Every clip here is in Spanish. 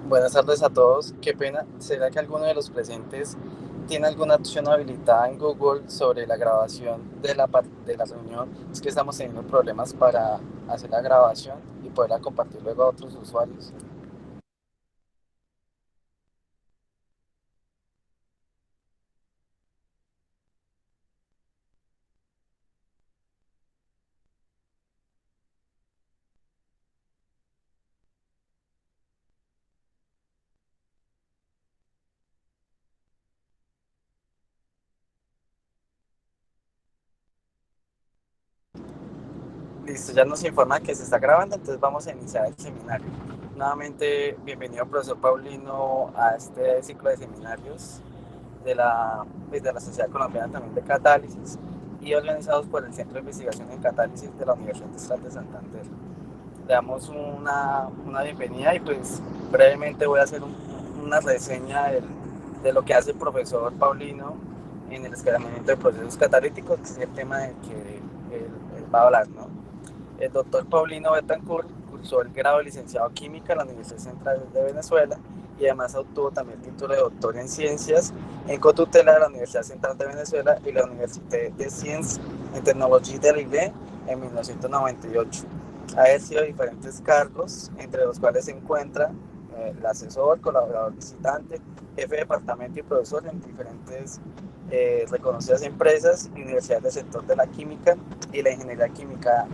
Buenas tardes a todos. Qué pena. ¿Será que alguno de los presentes tiene alguna opción habilitada en Google sobre la grabación de la reunión? Es que estamos teniendo problemas para hacer la grabación y poderla compartir luego a otros usuarios. Listo, ya nos informa que se está grabando, entonces vamos a iniciar el seminario. Nuevamente, bienvenido, profesor Paulino, a este ciclo de seminarios de la Sociedad Colombiana también de Catálisis y organizados por el Centro de Investigación en Catálisis de la Universidad Estatal de Santander. Le damos una bienvenida y pues brevemente voy a hacer una reseña de lo que hace el profesor Paulino en el escalamiento de procesos catalíticos, que es el tema del que él va a hablar, ¿no? El doctor Paulino Betancourt cursó el grado de licenciado en química en la Universidad Central de Venezuela y además obtuvo también el título de doctor en ciencias en cotutela de la Universidad Central de Venezuela y la Université de Sciences en Tecnología de Lille en 1998. Ha ejercido diferentes cargos, entre los cuales se encuentra el asesor, colaborador visitante, jefe de departamento y profesor en diferentes reconocidas empresas y universidades del sector de la química y la ingeniería química.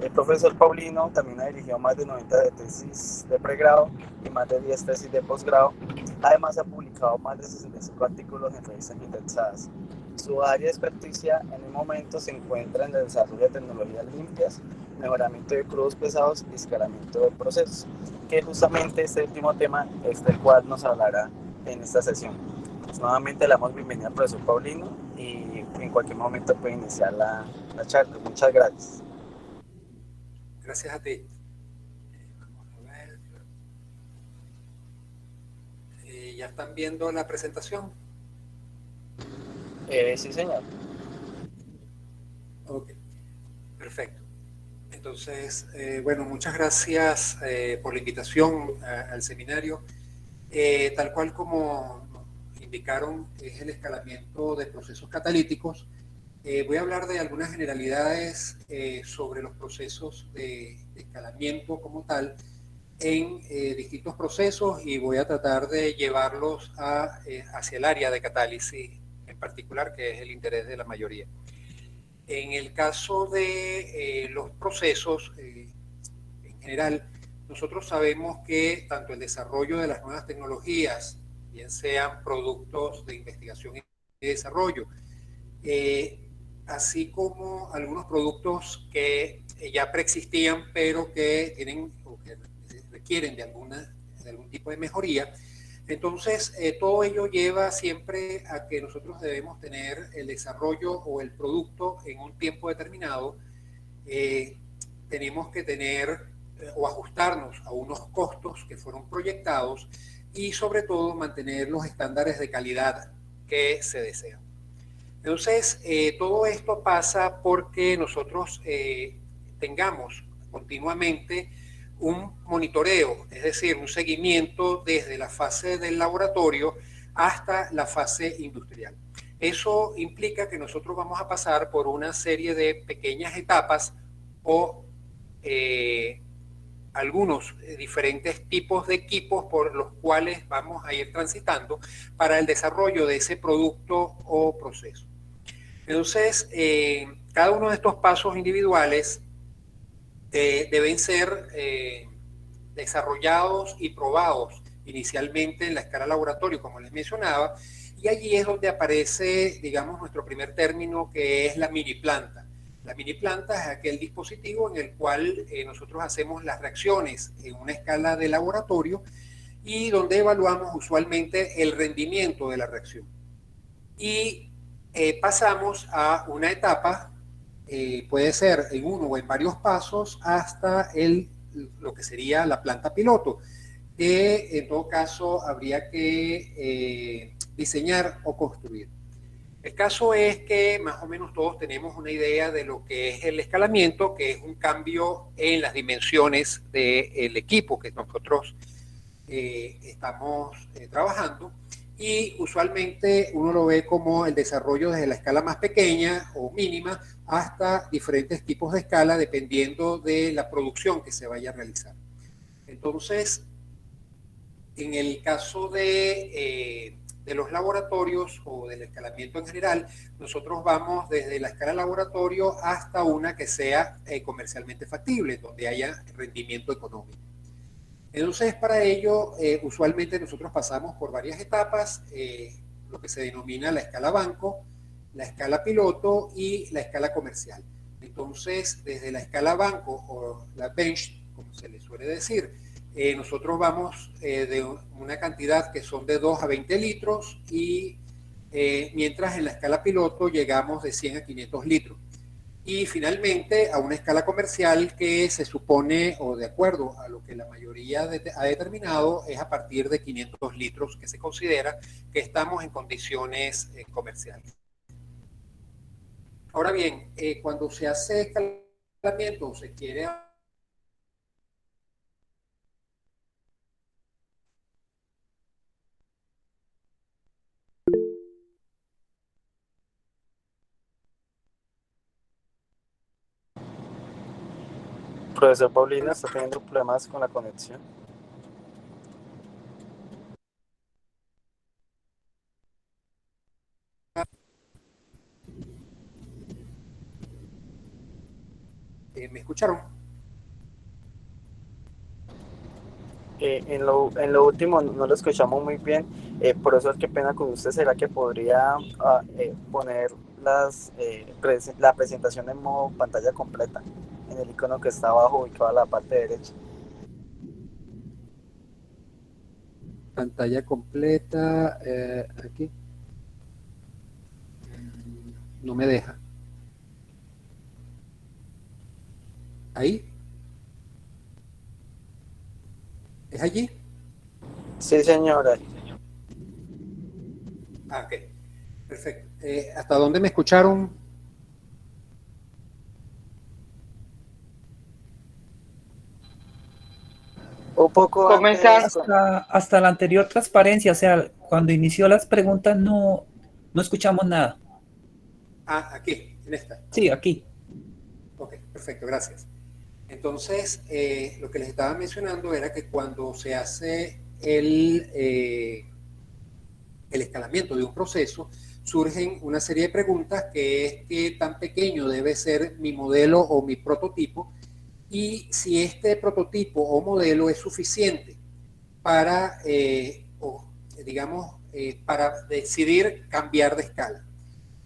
El profesor Paulino también ha dirigido más de 90 de tesis de pregrado y más de 10 tesis de posgrado. Además, ha publicado más de 65 artículos en revistas indexadas. Su área de experticia en el momento se encuentra en el desarrollo de tecnologías limpias, mejoramiento de crudos pesados y escalamiento de procesos, que justamente este último tema es del cual nos hablará en esta sesión. Pues nuevamente le damos bienvenida al profesor Paulino y en cualquier momento puede iniciar la charla. Muchas gracias. Gracias a ti. Vamos a ver. ¿Ya están viendo la presentación? Sí, señor. Ok, perfecto. Entonces, bueno, muchas gracias por la invitación al seminario. Tal cual como nos indicaron, es el escalamiento de procesos catalíticos. Voy a hablar de algunas generalidades sobre los procesos de escalamiento como tal en distintos procesos y voy a tratar de llevarlos hacia el área de catálisis en particular, que es el interés de la mayoría. En el caso de los procesos, en general, nosotros sabemos que tanto el desarrollo de las nuevas tecnologías, bien sean productos de investigación y desarrollo, así como algunos productos que ya preexistían, pero que tienen o que requieren de algún tipo de mejoría. Entonces, todo ello lleva siempre a que nosotros debemos tener el desarrollo o el producto en un tiempo determinado. Eh, tenemos que tener o ajustarnos a unos costos que fueron proyectados y sobre todo mantener los estándares de calidad que se desean. Entonces, todo esto pasa porque nosotros tengamos continuamente un monitoreo, es decir, un seguimiento desde la fase del laboratorio hasta la fase industrial. Eso implica que nosotros vamos a pasar por una serie de pequeñas etapas o algunos diferentes tipos de equipos por los cuales vamos a ir transitando para el desarrollo de ese producto o proceso. Entonces, cada uno de estos pasos individuales deben ser desarrollados y probados inicialmente en la escala laboratorio, como les mencionaba, y allí es donde aparece, digamos, nuestro primer término, que es la mini planta. La mini planta es aquel dispositivo en el cual nosotros hacemos las reacciones en una escala de laboratorio y donde evaluamos usualmente el rendimiento de la reacción. Y pasamos a una etapa, puede ser en uno o en varios pasos, hasta lo que sería la planta piloto, que en todo caso habría que diseñar o construir. El caso es que más o menos todos tenemos una idea de lo que es el escalamiento, que es un cambio en las dimensiones del equipo que nosotros estamos trabajando, y usualmente uno lo ve como el desarrollo desde la escala más pequeña o mínima hasta diferentes tipos de escala dependiendo de la producción que se vaya a realizar. Entonces, en el caso de los laboratorios o del escalamiento en general, nosotros vamos desde la escala laboratorio hasta una que sea comercialmente factible, donde haya rendimiento económico. Entonces, para ello, usualmente nosotros pasamos por varias etapas, lo que se denomina la escala banco, la escala piloto y la escala comercial. Entonces, desde la escala banco o la bench, como se le suele decir, nosotros vamos de una cantidad que son de 2 a 20 litros y mientras en la escala piloto llegamos de 100 a 500 litros. Y finalmente a una escala comercial que se supone, o de acuerdo a lo que la mayoría ha determinado, es a partir de 500 litros que se considera que estamos en condiciones comerciales. Ahora bien, cuando se hace escalamiento o se quiere... Profesor Paulino está teniendo problemas con la conexión. ¿Me escucharon? En lo último no lo escuchamos muy bien. Profesor, qué pena con usted. ¿Será que podría poner la presentación en modo pantalla completa en el icono que está abajo ubicado a la parte derecha? Pantalla completa, aquí. No me deja. Ahí. ¿Es allí? Sí, señora. Ah, ok. Perfecto. ¿Hasta dónde me escucharon? Un poco Comenzar. antes. Hasta la anterior transparencia, o sea, cuando inició las preguntas no escuchamos nada. Ah, aquí, en esta. Sí, aquí. Ok, perfecto, gracias. Entonces, lo que les estaba mencionando era que cuando se hace el escalamiento de un proceso, surgen una serie de preguntas que es qué tan pequeño debe ser mi modelo o mi prototipo y si este prototipo o modelo es suficiente para, para decidir cambiar de escala.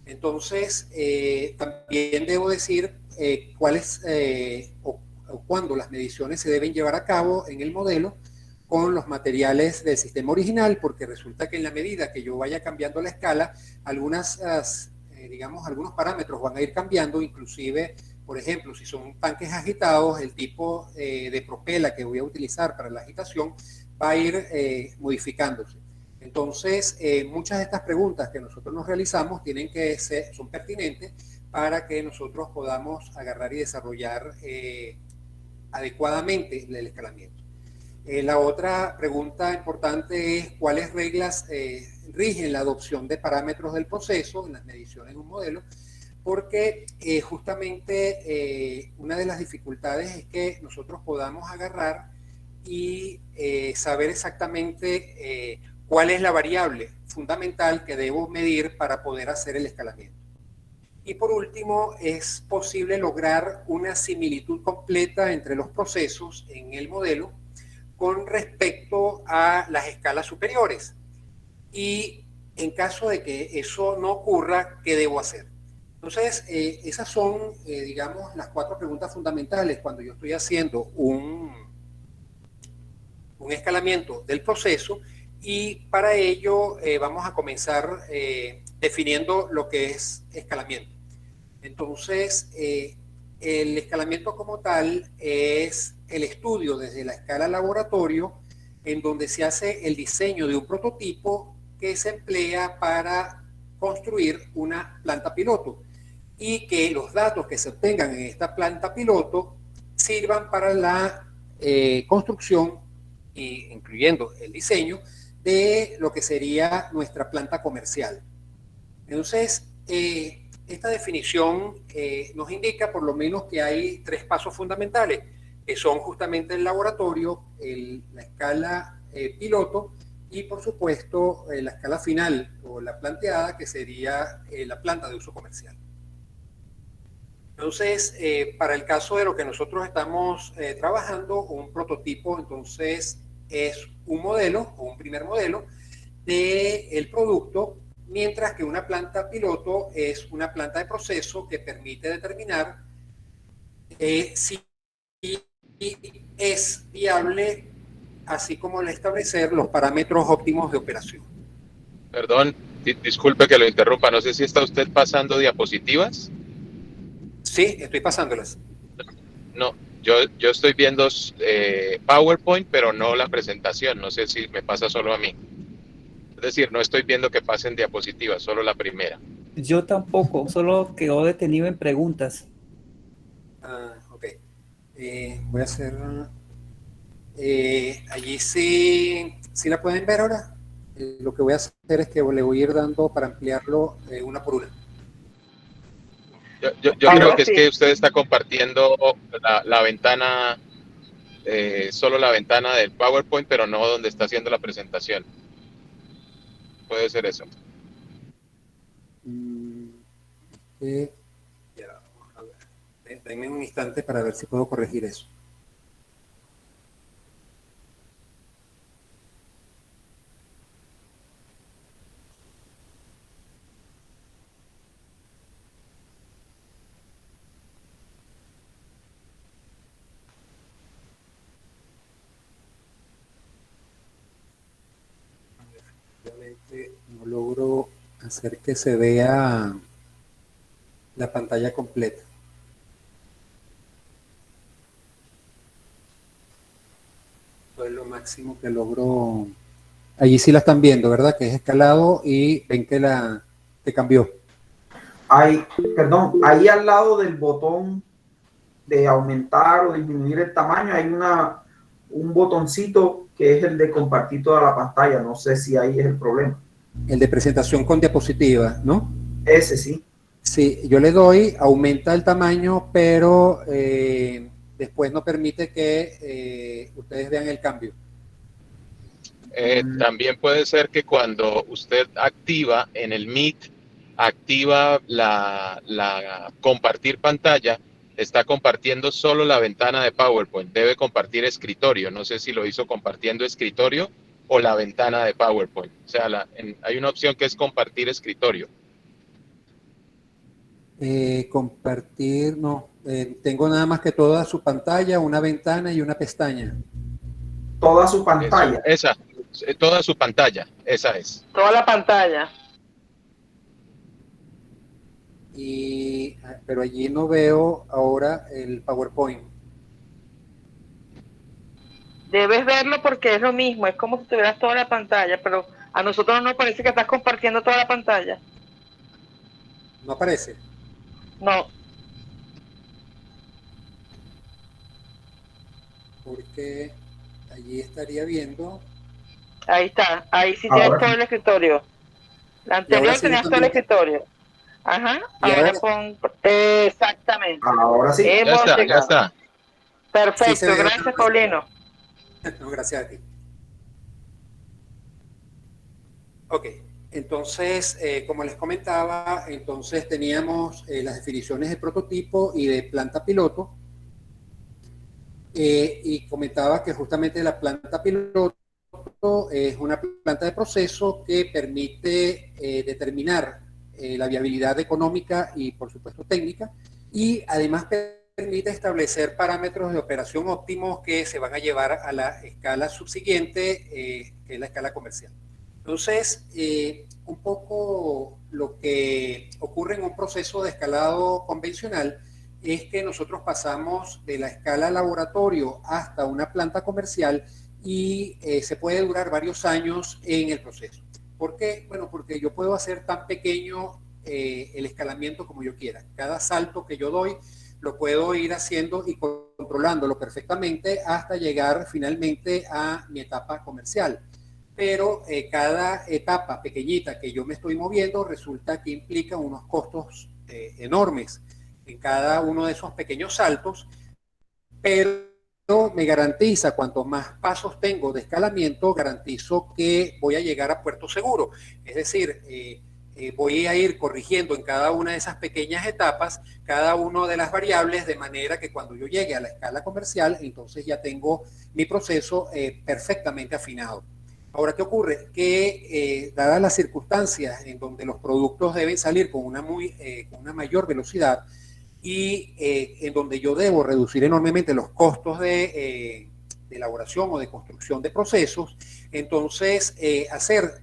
Entonces, también debo decir cuáles o cuándo las mediciones se deben llevar a cabo en el modelo con los materiales del sistema original, porque resulta que en la medida que yo vaya cambiando la escala, algunos parámetros van a ir cambiando, inclusive, por ejemplo, si son tanques agitados, el tipo de propela que voy a utilizar para la agitación va a ir modificándose. Entonces, muchas de estas preguntas que nosotros nos realizamos son pertinentes para que nosotros podamos agarrar y desarrollar adecuadamente el escalamiento. La otra pregunta importante es cuáles reglas rigen la adopción de parámetros del proceso en las mediciones de un modelo, porque justamente una de las dificultades es que nosotros podamos agarrar y saber exactamente cuál es la variable fundamental que debo medir para poder hacer el escalamiento. Y por último, es posible lograr una similitud completa entre los procesos en el modelo con respecto a las escalas superiores. Y en caso de que eso no ocurra, ¿qué debo hacer? Entonces, esas son, digamos, las 4 preguntas fundamentales cuando yo estoy haciendo un escalamiento del proceso, y para ello vamos a comenzar definiendo lo que es escalamiento. Entonces, el escalamiento como tal es el estudio desde la escala laboratorio en donde se hace el diseño de un prototipo que se emplea para construir una planta piloto y que los datos que se obtengan en esta planta piloto sirvan para la construcción incluyendo el diseño de lo que sería nuestra planta comercial. Entonces, esta definición nos indica por lo menos que hay 3 pasos fundamentales, que son justamente el laboratorio, la escala piloto y por supuesto la escala final o la planteada, que sería la planta de uso comercial. Entonces, para el caso de lo que nosotros estamos trabajando, un prototipo entonces es un modelo o un primer modelo del producto, mientras que una planta piloto es una planta de proceso que permite determinar si es viable, así como el establecer los parámetros óptimos de operación. Perdón, disculpe que lo interrumpa, no sé si está usted pasando diapositivas. Sí, estoy pasándolas. No, yo estoy viendo PowerPoint, pero no la presentación, no sé si me pasa solo a mí. Es decir, no estoy viendo que pasen diapositivas, solo la primera. Yo tampoco, solo quedó detenido en preguntas. Ok. Voy a hacer... allí sí la pueden ver ahora. Lo que voy a hacer es que le voy a ir dando para ampliarlo una por una. Yo creo que es que usted está compartiendo la ventana, solo la ventana del PowerPoint, pero no donde está haciendo la presentación. Puede ser eso. Ya, a ver. Denme un instante para ver si puedo corregir eso. No logro hacer que se vea la pantalla completa. Esto es lo máximo que logro. Allí sí la están viendo, ¿verdad? Que es escalado y ven que cambió. Perdón, ahí al lado del botón de aumentar o disminuir el tamaño hay un botoncito que es el de compartir toda la pantalla. No sé si ahí es el problema. El de presentación con diapositiva, ¿no? Ese sí. Sí, yo le doy, aumenta el tamaño, pero después no permite que ustedes vean el cambio. También puede ser que cuando usted activa en el Meet, activa la compartir pantalla, está compartiendo solo la ventana de PowerPoint. Debe compartir escritorio. No sé si lo hizo compartiendo escritorio o la ventana de PowerPoint. O sea, hay una opción que es compartir escritorio. Compartir, no. Tengo nada más que toda su pantalla, una ventana y una pestaña. Toda su pantalla. Toda su pantalla, esa es. Toda la pantalla. Pero allí no veo ahora el PowerPoint. Debes verlo porque es lo mismo, es como si tuvieras toda la pantalla, pero a nosotros no nos parece que estás compartiendo toda la pantalla. ¿No aparece? No. Porque allí estaría viendo. Ahí está, ahí sí tienes todo el escritorio. La anterior sí tenías todo el escritorio. Ajá, ahora pon... Exactamente. Ahora sí. Ya está. Perfecto, sí gracias Paulino. No, gracias a ti. Ok, entonces, como les comentaba, entonces teníamos las definiciones de prototipo y de planta piloto. Y comentaba que justamente la planta piloto es una planta de proceso que permite determinar la viabilidad económica y, por supuesto, técnica, y además permite establecer parámetros de operación óptimos que se van a llevar a la escala subsiguiente, que es la escala comercial. Entonces, un poco lo que ocurre en un proceso de escalado convencional es que nosotros pasamos de la escala laboratorio hasta una planta comercial y se puede durar varios años en el proceso. ¿Por qué? Bueno, porque yo puedo hacer tan pequeño el escalamiento como yo quiera. Cada salto que yo doy lo puedo ir haciendo y con controlándolo perfectamente hasta llegar finalmente a mi etapa comercial. Pero cada etapa pequeñita que yo me estoy moviendo resulta que implica unos costos enormes en cada uno de esos pequeños saltos, pero me garantiza, cuantos más pasos tengo de escalamiento, garantizo que voy a llegar a puerto seguro. Es decir, voy a ir corrigiendo en cada una de esas pequeñas etapas cada una de las variables, de manera que cuando yo llegue a la escala comercial, entonces ya tengo mi proceso perfectamente afinado. Ahora, ¿qué ocurre? Que dadas las circunstancias en donde los productos deben salir con una mayor velocidad y en donde yo debo reducir enormemente los costos de elaboración o de construcción de procesos, entonces hacer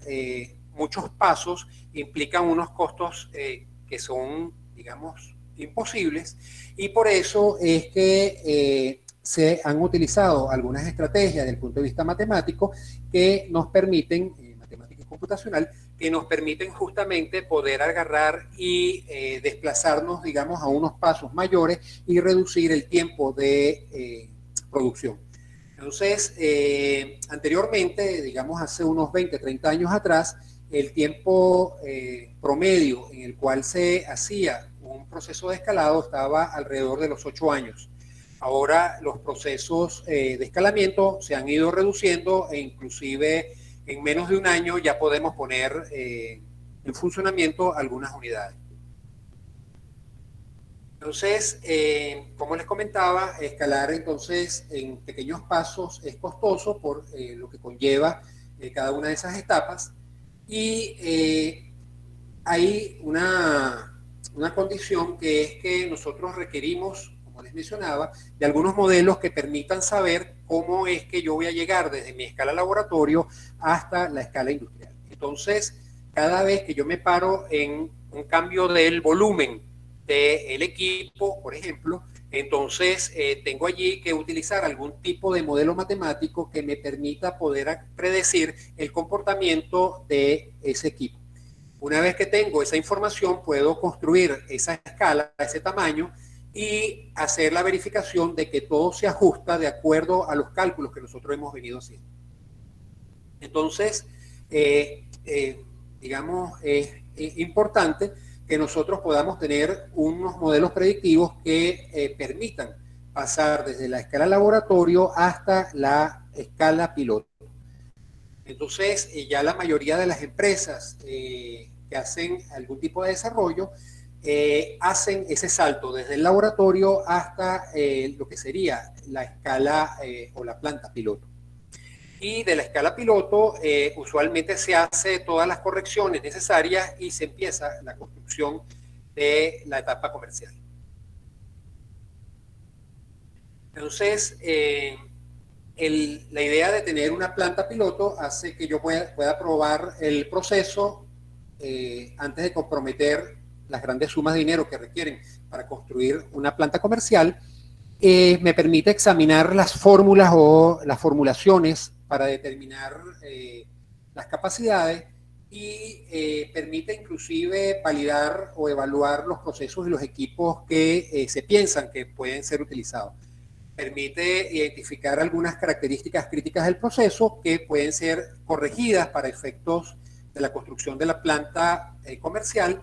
muchos pasos implican unos costos que son, digamos, imposibles, y por eso es que se han utilizado algunas estrategias desde el punto de vista matemático que nos permiten, matemática y computacional, que nos permiten justamente poder agarrar y desplazarnos, digamos, a unos pasos mayores y reducir el tiempo de producción. Entonces, anteriormente, digamos hace unos 20, 30 años atrás, el tiempo promedio en el cual se hacía un proceso de escalado estaba alrededor de los 8 años. Ahora los procesos de escalamiento se han ido reduciendo e inclusive en menos de un año ya podemos poner en funcionamiento algunas unidades. Entonces, como les comentaba, escalar entonces en pequeños pasos es costoso por lo que conlleva cada una de esas etapas, y hay una condición, que es que nosotros requerimos, como les mencionaba, de algunos modelos que permitan saber cómo es que yo voy a llegar desde mi escala laboratorio hasta la escala industrial. Entonces, cada vez que yo me paro en un cambio del volumen del equipo, por ejemplo, entonces tengo allí que utilizar algún tipo de modelo matemático que me permita poder predecir el comportamiento de ese equipo. Una vez que tengo esa información, puedo construir esa escala, ese tamaño, y hacer la verificación de que todo se ajusta de acuerdo a los cálculos que nosotros hemos venido haciendo. Entonces, digamos, es importante que nosotros podamos tener unos modelos predictivos que permitan pasar desde la escala laboratorio hasta la escala piloto. Entonces, ya la mayoría de las empresas que hacen algún tipo de desarrollo hacen ese salto desde el laboratorio hasta lo que sería la escala o la planta piloto. Y de la escala piloto usualmente se hace todas las correcciones necesarias y se empieza la construcción de la etapa comercial. Entonces, la idea de tener una planta piloto hace que yo pueda probar el proceso antes de comprometer las grandes sumas de dinero que requieren para construir una planta comercial. Me permite examinar las fórmulas o las formulaciones para determinar las capacidades, y permite inclusive validar o evaluar los procesos y los equipos que se piensan que pueden ser utilizados. Permite identificar algunas características críticas del proceso que pueden ser corregidas para efectos de la construcción de la planta comercial.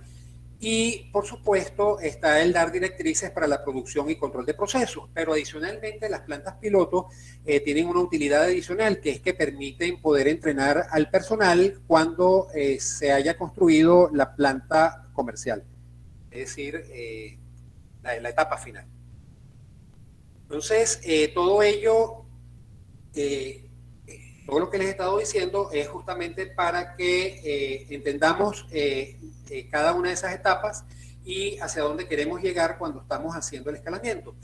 Y, por supuesto, está el dar directrices para la producción y control de procesos. Pero adicionalmente, las plantas piloto tienen una utilidad adicional, que es que permiten poder entrenar al personal cuando se haya construido la planta comercial, es decir, la etapa final. Entonces, todo ello, todo lo que les he estado diciendo es justamente para que entendamos cada una de esas etapas y hacia dónde queremos llegar cuando estamos haciendo el escalamiento.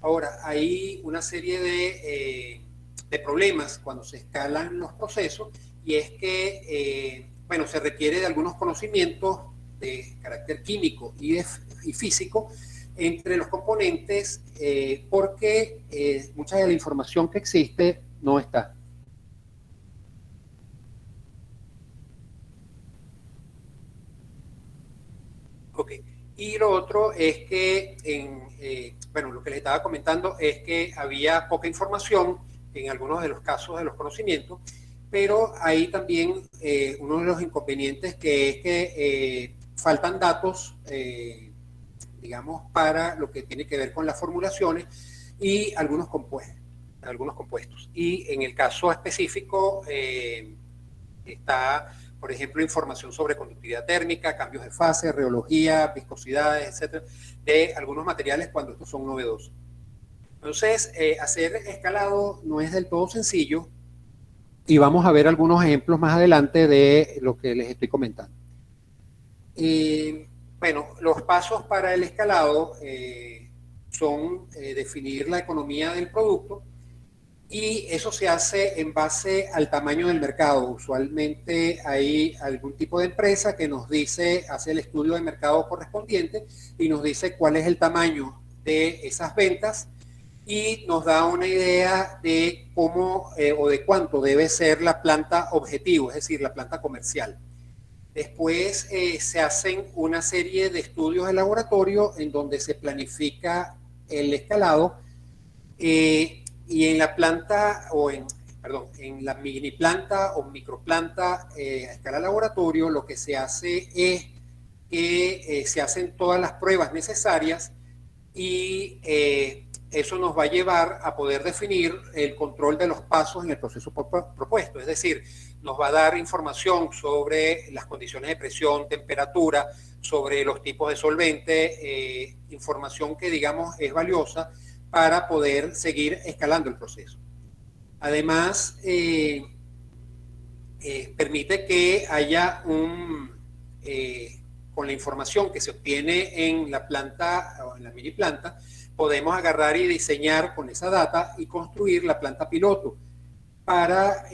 Ahora, hay una serie de problemas cuando se escalan los procesos, y es que, bueno, se requiere de algunos conocimientos de carácter químico y físico entre los componentes, porque mucha de la información que existe no está. Ok. Y lo otro es que, bueno, lo que les estaba comentando es que había poca información en algunos de los casos de los conocimientos, pero hay también uno de los inconvenientes que es que faltan datos, digamos, para lo que tiene que ver con las formulaciones y algunos compuestos. Y en el caso específico está, por ejemplo, información sobre conductividad térmica, cambios de fase, reología, viscosidades, etcétera, de algunos materiales cuando estos son novedosos. Entonces, hacer escalado no es del todo sencillo y vamos a ver algunos ejemplos más adelante de lo que les estoy comentando. Bueno, los pasos para el escalado son definir la economía del producto, y eso se hace en base al tamaño del mercado. Usualmente hay algún tipo de empresa que nos dice, hace el estudio de mercado correspondiente y nos dice cuál es el tamaño de esas ventas y nos da una idea de cómo o de cuánto debe ser la planta objetivo, es decir, la planta comercial. Después se hacen una serie de estudios de laboratorio en donde se planifica el escalado, y en la planta, en la mini planta o microplanta a escala laboratorio, lo que se hace es que se hacen todas las pruebas necesarias y eso nos va a llevar a poder definir el control de los pasos en el proceso propuesto. Es decir, nos va a dar información sobre las condiciones de presión, temperatura, sobre los tipos de solvente, información que, digamos, es valiosa para poder seguir escalando el proceso. Además, permite que haya con la información que se obtiene en la planta o en la mini planta, podemos agarrar y diseñar con esa data y construir la planta piloto para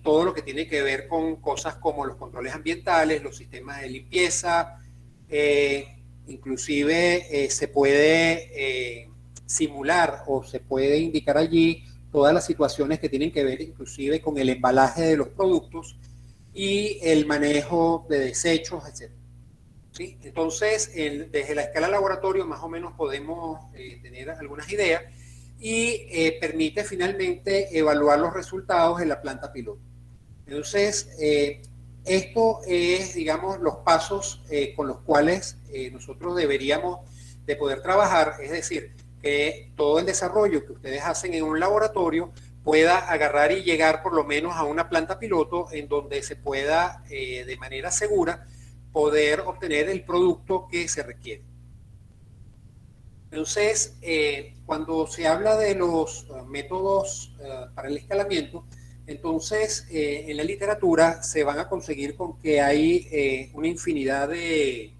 todo lo que tiene que ver con cosas como los controles ambientales, los sistemas de limpieza, inclusive se puede simular o se puede indicar allí todas las situaciones que tienen que ver inclusive con el embalaje de los productos y el manejo de desechos, etc. ¿Sí? Entonces, desde la escala laboratorio más o menos podemos tener algunas ideas y permite finalmente evaluar los resultados en la planta piloto. Entonces, esto es, digamos, los pasos con los cuales nosotros deberíamos de poder trabajar, es decir, que todo el desarrollo que ustedes hacen en un laboratorio pueda agarrar y llegar por lo menos a una planta piloto en donde se pueda de manera segura poder obtener el producto que se requiere. Entonces, cuando se habla de los métodos para el escalamiento, entonces en la literatura se van a conseguir con que hay una infinidad de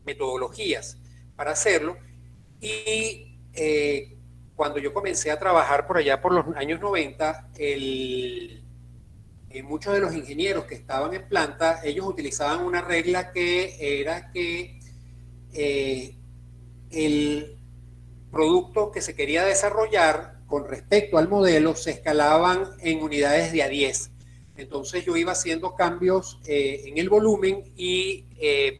metodologías para hacerlo, y cuando yo comencé a trabajar por allá por los años 90, muchos de los ingenieros que estaban en planta, ellos utilizaban una regla que era que el producto que se quería desarrollar con respecto al modelo se escalaban en unidades de a 10. Entonces yo iba haciendo cambios en el volumen y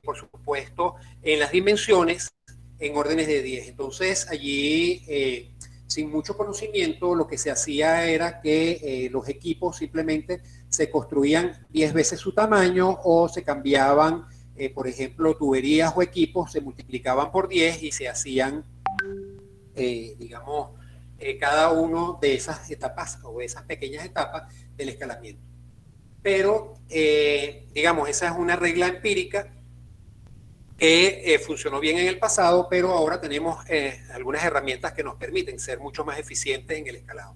por supuesto en las dimensiones en órdenes de 10. Entonces allí sin mucho conocimiento lo que se hacía era que los equipos simplemente se construían 10 veces su tamaño o se cambiaban, por ejemplo, tuberías o equipos se multiplicaban por 10 y se hacían, digamos, cada uno de esas etapas o de esas pequeñas etapas del escalamiento. Pero, digamos, esa es una regla empírica que funcionó bien en el pasado, pero ahora tenemos algunas herramientas que nos permiten ser mucho más eficientes en el escalado.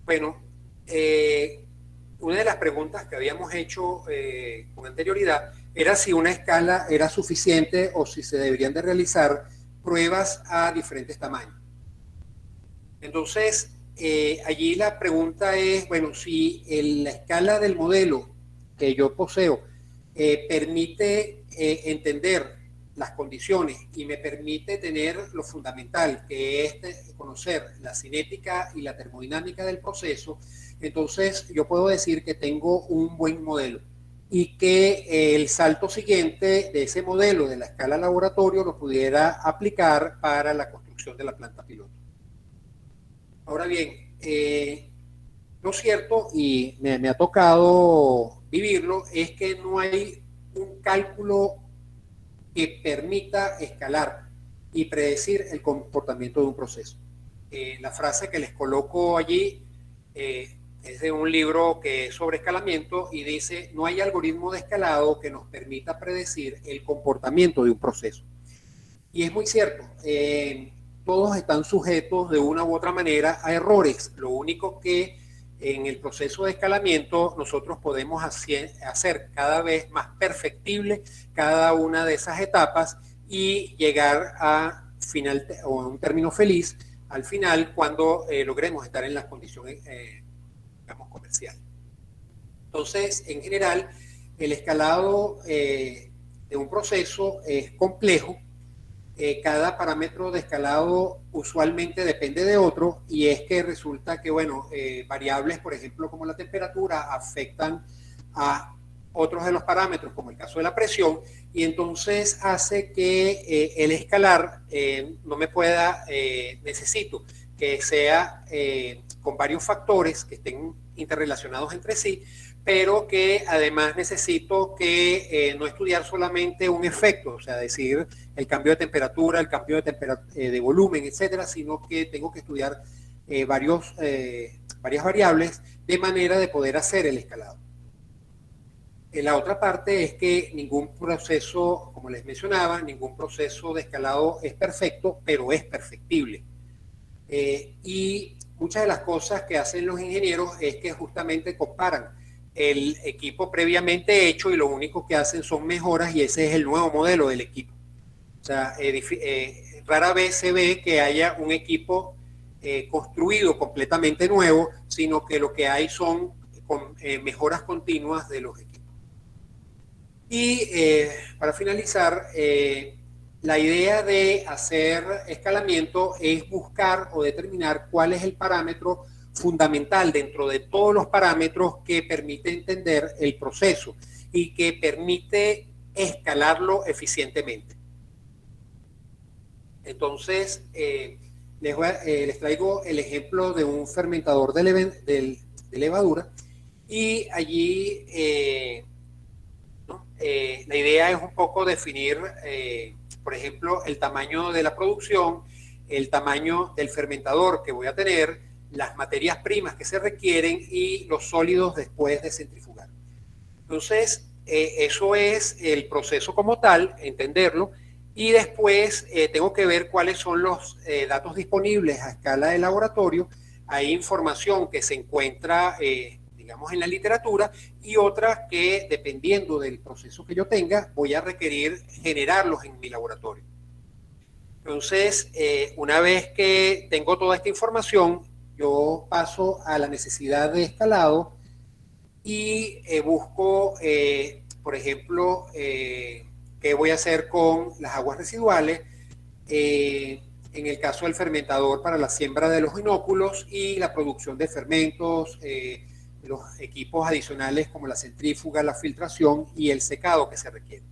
Bueno, una de las preguntas que habíamos hecho con anterioridad era si una escala era suficiente o si se deberían de realizar pruebas a diferentes tamaños. Entonces, allí la pregunta es, bueno, si la escala del modelo que yo poseo permite entender las condiciones y me permite tener lo fundamental, que es conocer la cinética y la termodinámica del proceso, entonces yo puedo decir que tengo un buen modelo. y que el salto siguiente de ese modelo de la escala laboratorio lo pudiera aplicar para la construcción de la planta piloto. Ahora bien, lo cierto, y me ha tocado vivirlo, es que no hay un cálculo que permita escalar y predecir el comportamiento de un proceso. La frase que les coloco allí es de un libro que es sobre escalamiento y dice: no hay algoritmo de escalado que nos permita predecir el comportamiento de un proceso. Y es muy cierto, todos están sujetos de una u otra manera a errores. Lo único que en el proceso de escalamiento nosotros podemos hacer cada vez más perfectible cada una de esas etapas y llegar a final o a un término feliz al final cuando logremos estar en las condiciones digamos, comercial. Entonces, en general, el escalado de un proceso es complejo. Cada parámetro de escalado usualmente depende de otro, y es que resulta que, bueno, variables, por ejemplo, como la temperatura, afectan a otros de los parámetros, como el caso de la presión, y entonces hace que el escalar no me pueda, necesito que sea con varios factores que estén interrelacionados entre sí, pero que además necesito que no estudiar solamente un efecto, o sea, decir el cambio de temperatura, el cambio de volumen, etcétera, sino que tengo que estudiar varias variables de manera de poder hacer el escalado. La otra parte es que ningún proceso, como les mencionaba, ningún proceso de escalado es perfecto, pero es perfectible. Y muchas de las cosas que hacen los ingenieros es que justamente comparan el equipo previamente hecho y lo único que hacen son mejoras, y ese es el nuevo modelo del equipo. O sea, rara vez se ve que haya un equipo construido completamente nuevo, sino que lo que hay son mejoras continuas de los equipos. Y para finalizar, la idea de hacer escalamiento es buscar o determinar cuál es el parámetro fundamental dentro de todos los parámetros que permite entender el proceso y que permite escalarlo eficientemente. Entonces, les traigo el ejemplo de un fermentador de levadura, y allí la idea es un poco definir, por ejemplo, el tamaño de la producción, el tamaño del fermentador que voy a tener, las materias primas que se requieren y los sólidos después de centrifugar. Entonces, eso es el proceso como tal, entenderlo, y después tengo que ver cuáles son los datos disponibles a escala de laboratorio. Hay información que se encuentra, digamos, en la literatura, y otra que, dependiendo del proceso que yo tenga, voy a requerir generarlos en mi laboratorio. Entonces, una vez que tengo toda esta información, yo paso a la necesidad de escalado y busco, por ejemplo, qué voy a hacer con las aguas residuales, en el caso del fermentador para la siembra de los inóculos y la producción de fermentos, los equipos adicionales como la centrífuga, la filtración y el secado que se requiere.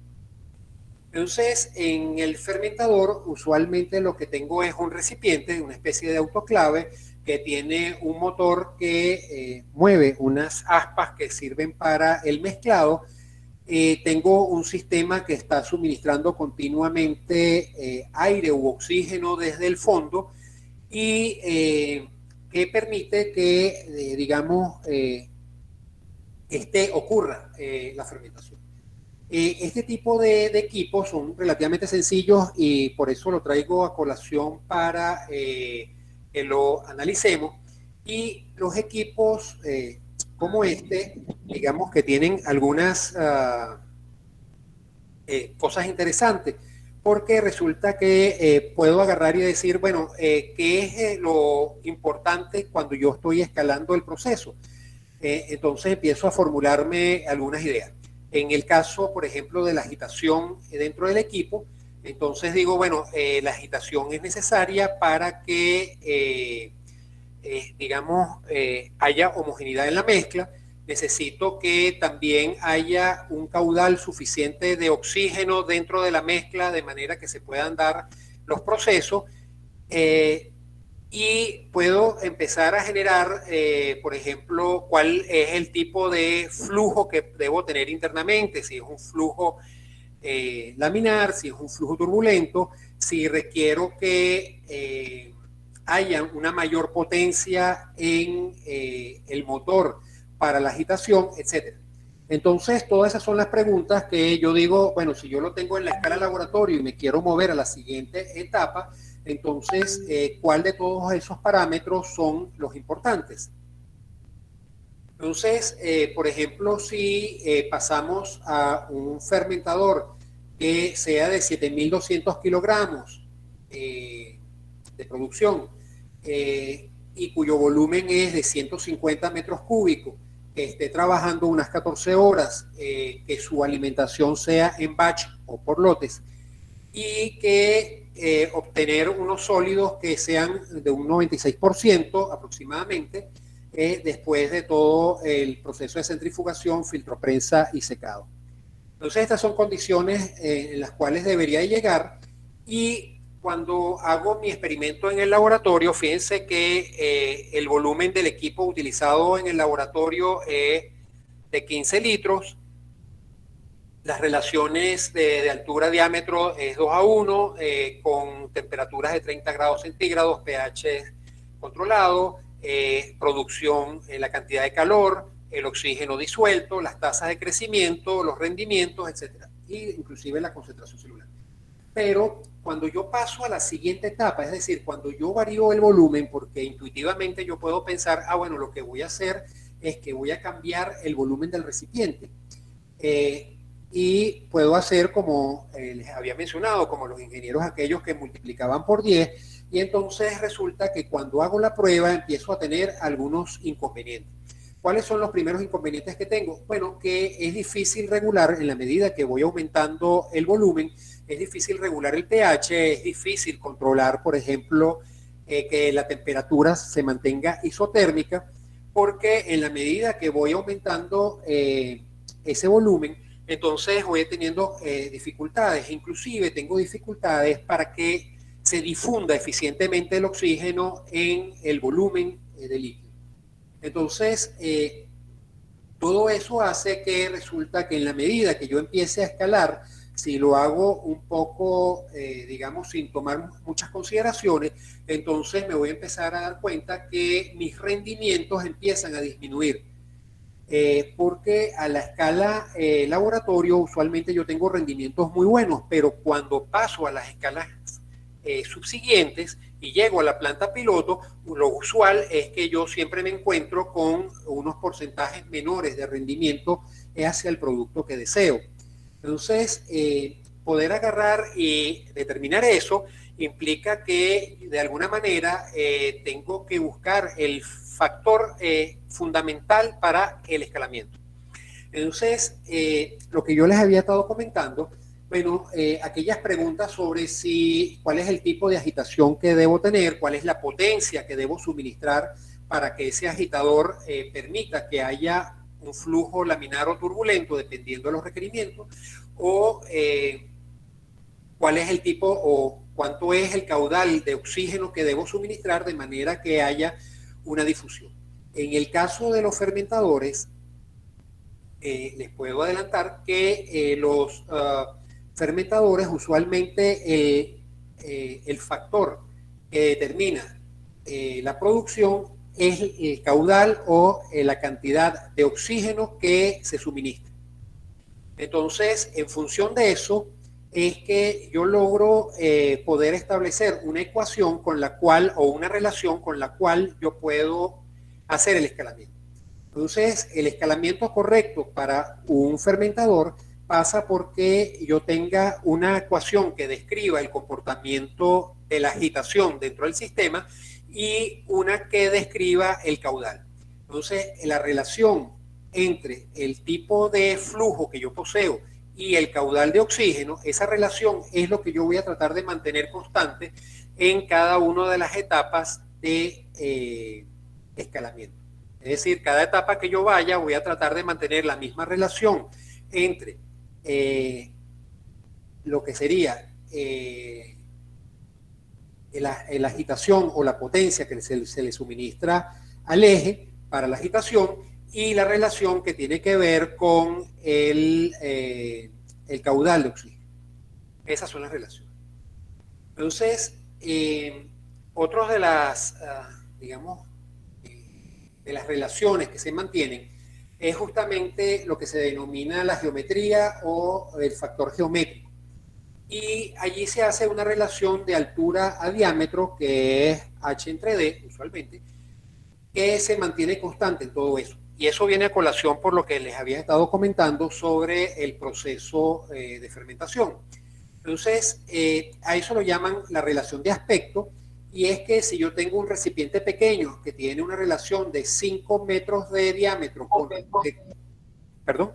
Entonces, en el fermentador usualmente lo que tengo es un recipiente, una especie de autoclave, que tiene un motor que mueve unas aspas que sirven para el mezclado. Tengo un sistema que está suministrando continuamente aire u oxígeno desde el fondo, y que permite que, digamos, ocurra la fermentación. Este tipo de equipos son relativamente sencillos, y por eso lo traigo a colación para que lo analicemos. Y los equipos como este, digamos que tienen algunas cosas interesantes, porque resulta que puedo agarrar y decir, bueno, ¿qué es lo importante cuando yo estoy escalando el proceso? Entonces empiezo a formularme algunas ideas. En el caso, por ejemplo, de la agitación dentro del equipo, entonces digo, bueno, la agitación es necesaria para que, digamos, haya homogeneidad en la mezcla. necesito que también haya un caudal suficiente de oxígeno dentro de la mezcla de manera que se puedan dar los procesos, y puedo empezar a generar, por ejemplo, cuál es el tipo de flujo que debo tener internamente, si es un flujo laminar, si es un flujo turbulento, si requiero que haya una mayor potencia en el motor para la agitación, etc. Entonces, todas esas son las preguntas que yo digo, bueno, si yo lo tengo en la escala laboratorio y me quiero mover a la siguiente etapa, entonces, ¿cuál de todos esos parámetros son los importantes? Entonces, por ejemplo, si pasamos a un fermentador que sea de 7.200 kilogramos de producción y cuyo volumen es de 150 metros cúbicos, que esté trabajando unas 14 horas, que su alimentación sea en batch o por lotes, y que obtener unos sólidos que sean de un 96% aproximadamente, después de todo el proceso de centrifugación, filtroprensa y secado. Entonces estas son condiciones en las cuales debería llegar, y cuando hago mi experimento en el laboratorio, fíjense que el volumen del equipo utilizado en el laboratorio es de 15 litros, las relaciones de altura-diámetro es 2:1, con temperaturas de 30 grados centígrados, pH controlado, producción, la cantidad de calor, el oxígeno disuelto, las tasas de crecimiento, los rendimientos, etc. Y inclusive la concentración celular. Pero cuando yo paso a la siguiente etapa, es decir, cuando yo varío el volumen, porque intuitivamente yo puedo pensar, bueno, lo que voy a hacer es que voy a cambiar el volumen del recipiente. Y puedo hacer como les había mencionado, como los ingenieros aquellos que multiplicaban por 10, y entonces resulta que cuando hago la prueba empiezo a tener algunos inconvenientes. ¿Cuáles son los primeros inconvenientes que tengo? Bueno, que es difícil regular en la medida que voy aumentando el volumen, es difícil regular el pH, es difícil controlar, por ejemplo, que la temperatura se mantenga isotérmica, porque en la medida que voy aumentando ese volumen, entonces voy teniendo dificultades, inclusive tengo dificultades para que se difunda eficientemente el oxígeno en el volumen de líquido. Entonces, todo eso hace que resulta que en la medida que yo empiece a escalar, si lo hago un poco, digamos, sin tomar muchas consideraciones, entonces me voy a empezar a dar cuenta que mis rendimientos empiezan a disminuir. Porque a la escala laboratorio usualmente yo tengo rendimientos muy buenos, pero cuando paso a las escalas subsiguientes y llego a la planta piloto, lo usual es que yo siempre me encuentro con unos porcentajes menores de rendimiento hacia el producto que deseo. Entonces, poder agarrar y determinar eso implica que de alguna manera tengo que buscar el factor fundamental para el escalamiento. Entonces, lo que yo les había estado comentando, bueno, aquellas preguntas sobre cuál es el tipo de agitación que debo tener, cuál es la potencia que debo suministrar para que ese agitador permita que haya un flujo laminar o turbulento, dependiendo de los requerimientos, o cuál es el tipo o cuánto es el caudal de oxígeno que debo suministrar de manera que haya una difusión. En el caso de los fermentadores, les puedo adelantar que los fermentadores usualmente el factor que determina la producción es el caudal o la cantidad de oxígeno que se suministra. Entonces, en función de eso, es que yo logro poder establecer una ecuación con la cual, o una relación con la cual yo puedo hacer el escalamiento. Entonces, el escalamiento correcto para un fermentador pasa porque yo tenga una ecuación que describa el comportamiento de la agitación dentro del sistema y una que describa el caudal. Entonces, la relación entre el tipo de flujo que yo poseo y el caudal de oxígeno, esa relación es lo que yo voy a tratar de mantener constante en cada una de las etapas de escalamiento. Es decir, cada etapa que yo vaya voy a tratar de mantener la misma relación entre lo que sería la agitación o la potencia que se le suministra al eje para la agitación y la relación que tiene que ver con el caudal de oxígeno. Esas son las relaciones. Entonces, otros de las, digamos, de las relaciones que se mantienen es justamente lo que se denomina la geometría o el factor geométrico. Y allí se hace una relación de altura a diámetro, que es H entre D, usualmente, que se mantiene constante en todo eso. Y eso viene a colación por lo que les había estado comentando sobre el proceso de fermentación. Entonces, a eso lo llaman la relación de aspecto, y es que si yo tengo un recipiente pequeño que tiene una relación de 5 metros de diámetro con... ¿Perdón?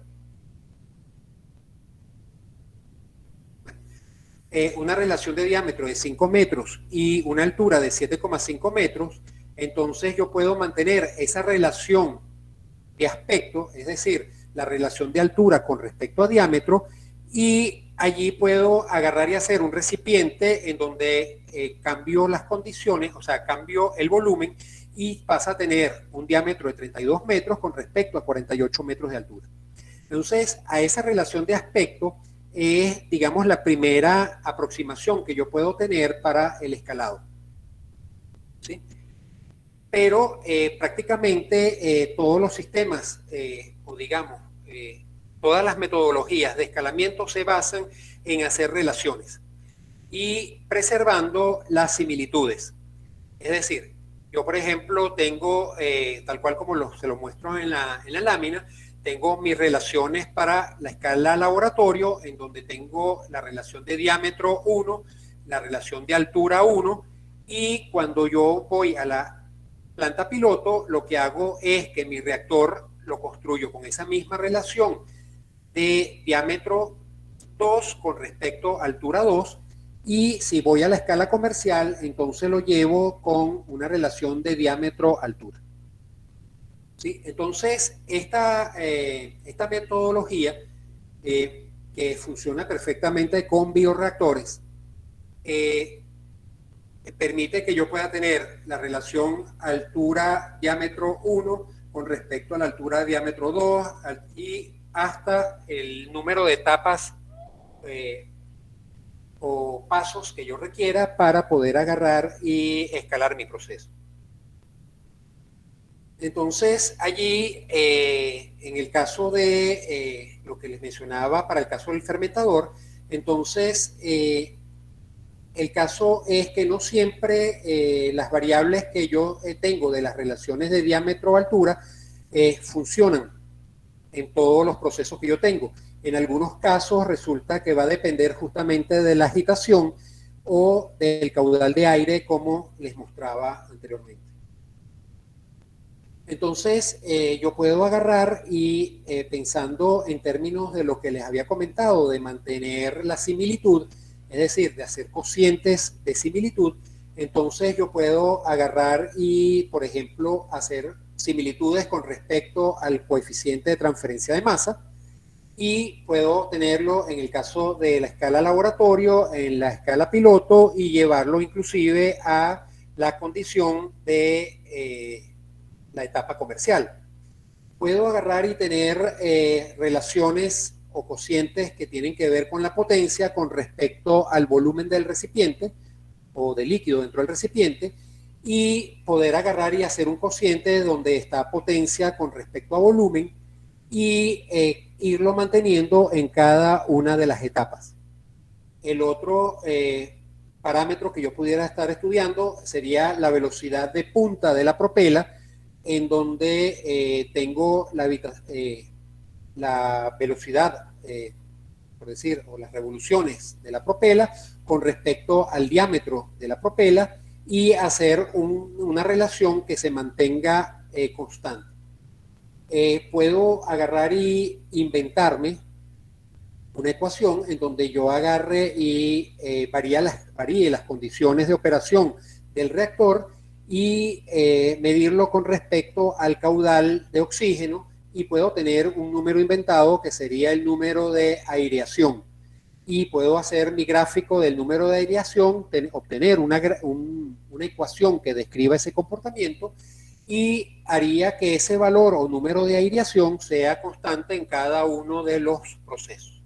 Una relación de diámetro de 5 metros y una altura de 7,5 metros, entonces yo puedo mantener esa relación de aspecto, es decir, la relación de altura con respecto a diámetro, y allí puedo agarrar y hacer un recipiente en donde cambio las condiciones, o sea, cambio el volumen y pasa a tener un diámetro de 32 metros con respecto a 48 metros de altura. Entonces, a esa relación de aspecto es, digamos, la primera aproximación que yo puedo tener para el escalado. ¿Sí? Pero prácticamente todos los sistemas, o digamos, todas las metodologías de escalamiento se basan en hacer relaciones y preservando las similitudes. Es decir, yo, por ejemplo, tengo, tal cual como se lo muestro en la lámina, tengo mis relaciones para la escala laboratorio, en donde tengo la relación de diámetro 1, la relación de altura 1, y cuando yo voy a la planta piloto, lo que hago es que mi reactor lo construyo con esa misma relación de diámetro 2 con respecto a altura 2, y si voy a la escala comercial, entonces lo llevo con una relación de diámetro-altura. ¿Sí? Entonces, esta metodología que funciona perfectamente con bioreactores permite que yo pueda tener la relación altura-diámetro 1 con respecto a la altura diámetro 2 y hasta el número de etapas o pasos que yo requiera para poder agarrar y escalar mi proceso. Entonces, allí, en el caso de lo que les mencionaba para el caso del fermentador, entonces, el caso es que no siempre las variables que yo tengo de las relaciones de diámetro-altura funcionan en todos los procesos que yo tengo. En algunos casos resulta que va a depender justamente de la agitación o del caudal de aire, como les mostraba anteriormente. Entonces, yo puedo agarrar y pensando en términos de lo que les había comentado, de mantener la similitud, es decir, de hacer cocientes de similitud, entonces yo puedo agarrar y, por ejemplo, hacer similitudes con respecto al coeficiente de transferencia de masa, y puedo tenerlo en el caso de la escala laboratorio, en la escala piloto, y llevarlo inclusive a la condición de la etapa comercial. Puedo agarrar y tener relaciones o cocientes que tienen que ver con la potencia con respecto al volumen del recipiente o del líquido dentro del recipiente, y poder agarrar y hacer un cociente donde está potencia con respecto a volumen y irlo manteniendo en cada una de las etapas. El otro parámetro que yo pudiera estar estudiando sería la velocidad de punta de la propela, en donde tengo la velocidad, por decir, o las revoluciones de la propela con respecto al diámetro de la propela, y hacer una relación que se mantenga constante. Puedo agarrar y inventarme una ecuación en donde yo agarre y varíe las condiciones de operación del reactor, y medirlo con respecto al caudal de oxígeno, y puedo tener un número inventado que sería el número de aireación. Y puedo hacer mi gráfico del número de aireación, obtener una ecuación que describa ese comportamiento, y haría que ese valor o número de aireación sea constante en cada uno de los procesos.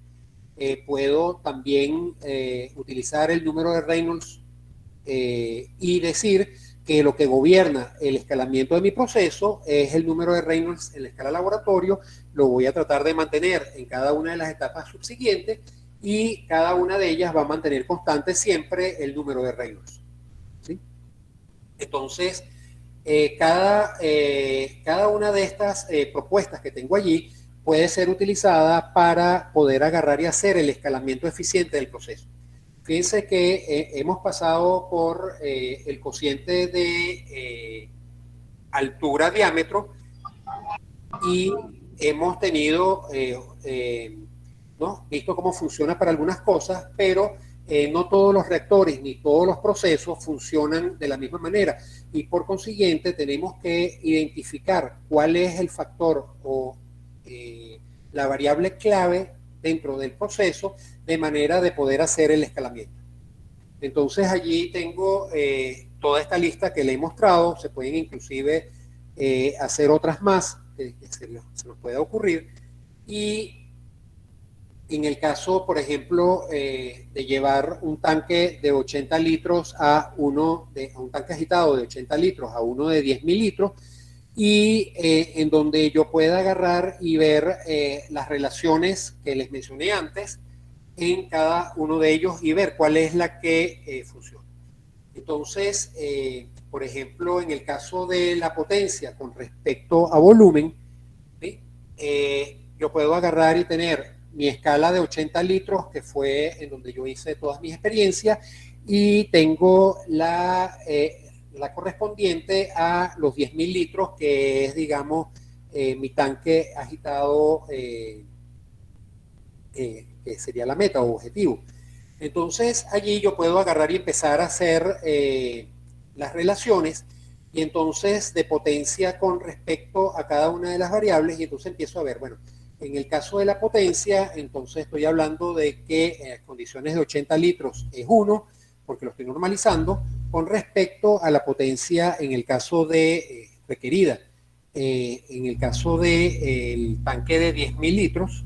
Puedo también utilizar el número de Reynolds y decir que lo que gobierna el escalamiento de mi proceso es el número de Reynolds en la escala laboratorio. Lo voy a tratar de mantener en cada una de las etapas subsiguientes, y cada una de ellas va a mantener constante siempre el número de Reynolds, ¿sí? Entonces, cada una de estas propuestas que tengo allí puede ser utilizada para poder agarrar y hacer el escalamiento eficiente del proceso. Fíjense que hemos pasado por el cociente de altura-diámetro, y hemos tenido, ¿no?, visto cómo funciona para algunas cosas, pero no todos los reactores ni todos los procesos funcionan de la misma manera, y por consiguiente tenemos que identificar cuál es el factor o la variable clave dentro del proceso, de manera de poder hacer el escalamiento. Entonces allí tengo toda esta lista que le he mostrado. Se pueden inclusive hacer otras más que se nos pueda ocurrir, y en el caso, por ejemplo, de llevar un tanque de 80 litros a un tanque agitado de 80 litros a uno de 10.000 litros, y en donde yo pueda agarrar y ver las relaciones que les mencioné antes en cada uno de ellos, y ver cuál es la que funciona. Entonces, por ejemplo, en el caso de la potencia con respecto a volumen, ¿sí?, yo puedo agarrar y tener mi escala de 80 litros, que fue en donde yo hice todas mis experiencias, y tengo la correspondiente a los 10.000 litros, que es, digamos, mi tanque agitado, que sería la meta o objetivo. Entonces allí yo puedo agarrar y empezar a hacer las relaciones, y entonces de potencia con respecto a cada una de las variables, y entonces empiezo a ver, bueno, en el caso de la potencia, entonces estoy hablando de que condiciones de 80 litros es 1, porque lo estoy normalizando, con respecto a la potencia en el caso de requerida. En el caso del tanque de 10.000 litros,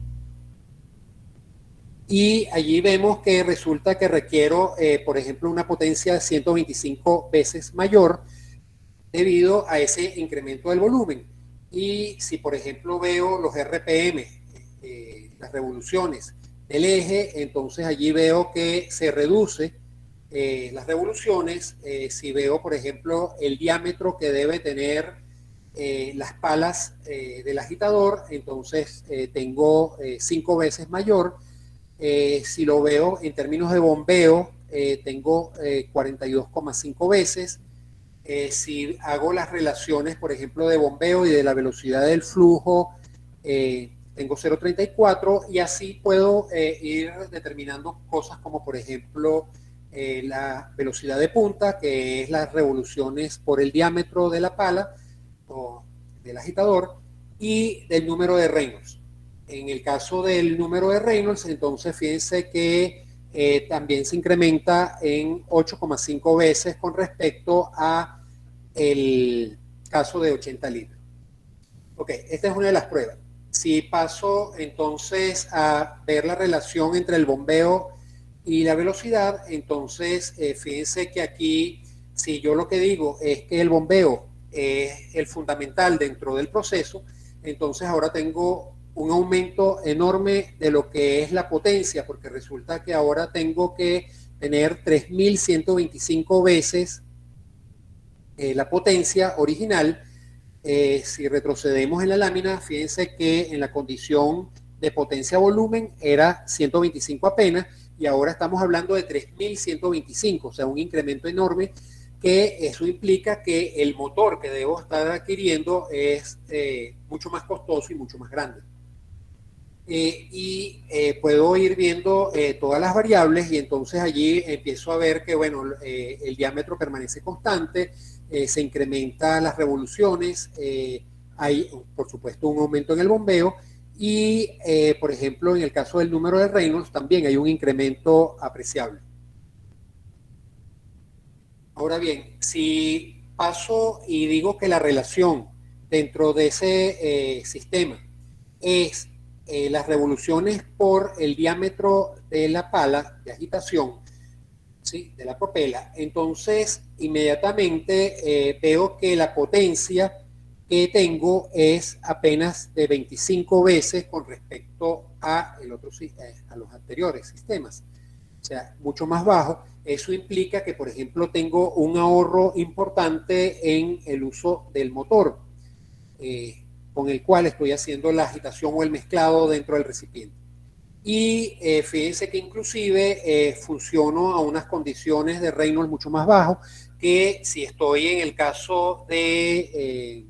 y allí vemos que resulta que requiero, por ejemplo, una potencia 125 veces mayor debido a ese incremento del volumen. Y si, por ejemplo, veo los RPM, las revoluciones del eje, entonces allí veo que se reduce las revoluciones. Si veo, por ejemplo, el diámetro que debe tener las palas del agitador, entonces tengo 5 veces mayor. Si lo veo en términos de bombeo, tengo 42,5 veces. Si hago las relaciones, por ejemplo, de bombeo y de la velocidad del flujo, tengo 0,34, y así puedo ir determinando cosas como, por ejemplo, la velocidad de punta, que es las revoluciones por el diámetro de la pala o del agitador, y del número de Reynolds. En el caso del número de Reynolds, entonces fíjense que también se incrementa en 8,5 veces con respecto a el caso de 80 litros. Ok, esta es una de las pruebas. Si paso entonces a ver la relación entre el bombeo y la velocidad, entonces fíjense que aquí, si yo lo que digo es que el bombeo es el fundamental dentro del proceso, entonces ahora tengo un aumento enorme de lo que es la potencia, porque resulta que ahora tengo que tener 3.125 veces la potencia original. Si retrocedemos en la lámina, fíjense que en la condición de potencia-volumen era 125 apenas, y ahora estamos hablando de 3.125, o sea, un incremento enorme, que eso implica que el motor que debo estar adquiriendo es mucho más costoso y mucho más grande. Puedo ir viendo todas las variables, y entonces allí empiezo a ver que, bueno, el diámetro permanece constante, se incrementan las revoluciones, hay por supuesto un aumento en el bombeo y por ejemplo en el caso del número de Reynolds también hay un incremento apreciable. Ahora bien, si paso y digo que la relación dentro de ese sistema es las revoluciones por el diámetro de la pala de agitación, ¿sí?, de la propela, entonces inmediatamente veo que la potencia que tengo es apenas de 25 veces con respecto a los anteriores sistemas, o sea, mucho más bajo. Eso implica que, por ejemplo, tengo un ahorro importante en el uso del motor, con el cual estoy haciendo la agitación o el mezclado dentro del recipiente. Y fíjense que inclusive funciono a unas condiciones de Reynolds mucho más bajo que si estoy en el caso del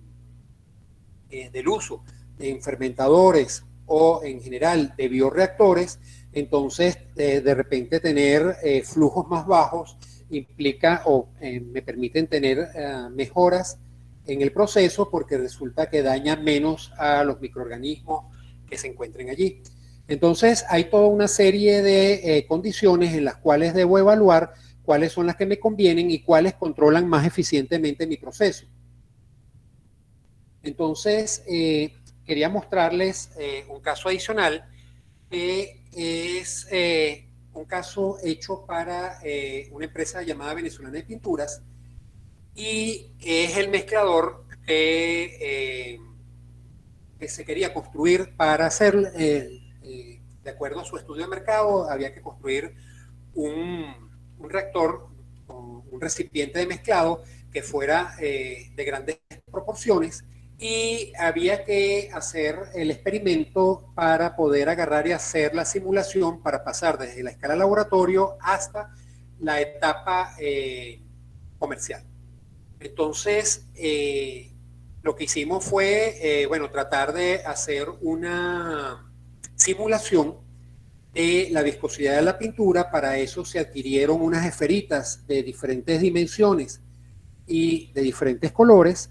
uso de fermentadores o en general de bioreactores. Entonces de repente tener flujos más bajos implica o me permiten tener mejoras en el proceso porque resulta que daña menos a los microorganismos que se encuentren allí. Entonces hay toda una serie de condiciones en las cuales debo evaluar cuáles son las que me convienen y cuáles controlan más eficientemente mi proceso. Entonces quería mostrarles un caso adicional que es un caso hecho para una empresa llamada Venezolana de Pinturas y es el mezclador que se quería construir para hacer, de acuerdo a su estudio de mercado, había que construir un reactor, un recipiente de mezclado que fuera de grandes proporciones y había que hacer el experimento para poder agarrar y hacer la simulación para pasar desde la escala laboratorio hasta la etapa comercial. Entonces, lo que hicimos fue, bueno, tratar de hacer una simulación de la viscosidad de la pintura. Para eso se adquirieron unas esferitas de diferentes dimensiones y de diferentes colores,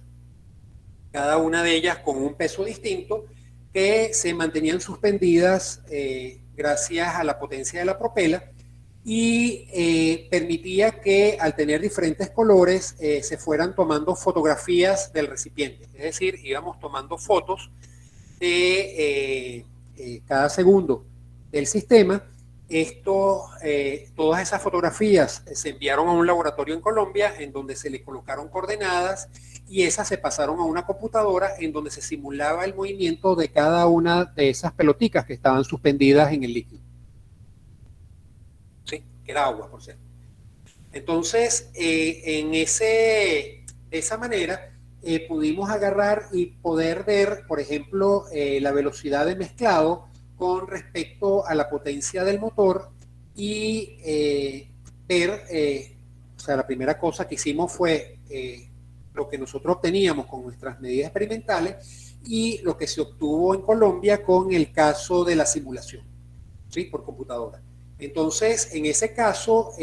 cada una de ellas con un peso distinto, que se mantenían suspendidas gracias a la potencia de la propela y permitía que al tener diferentes colores se fueran tomando fotografías del recipiente. Es decir, íbamos tomando fotos de cada segundo del sistema. Todas esas fotografías se enviaron a un laboratorio en Colombia en donde se le colocaron coordenadas y esas se pasaron a una computadora en donde se simulaba el movimiento de cada una de esas peloticas que estaban suspendidas en el líquido. Sí, que era agua, por cierto. Entonces, de esa manera pudimos agarrar y poder ver, por ejemplo, la velocidad de mezclado con respecto a la potencia del motor y ver, o sea, la primera cosa que hicimos fue lo que nosotros obteníamos con nuestras medidas experimentales y lo que se obtuvo en Colombia con el caso de la simulación, ¿sí?, por computadora. Entonces, en ese caso,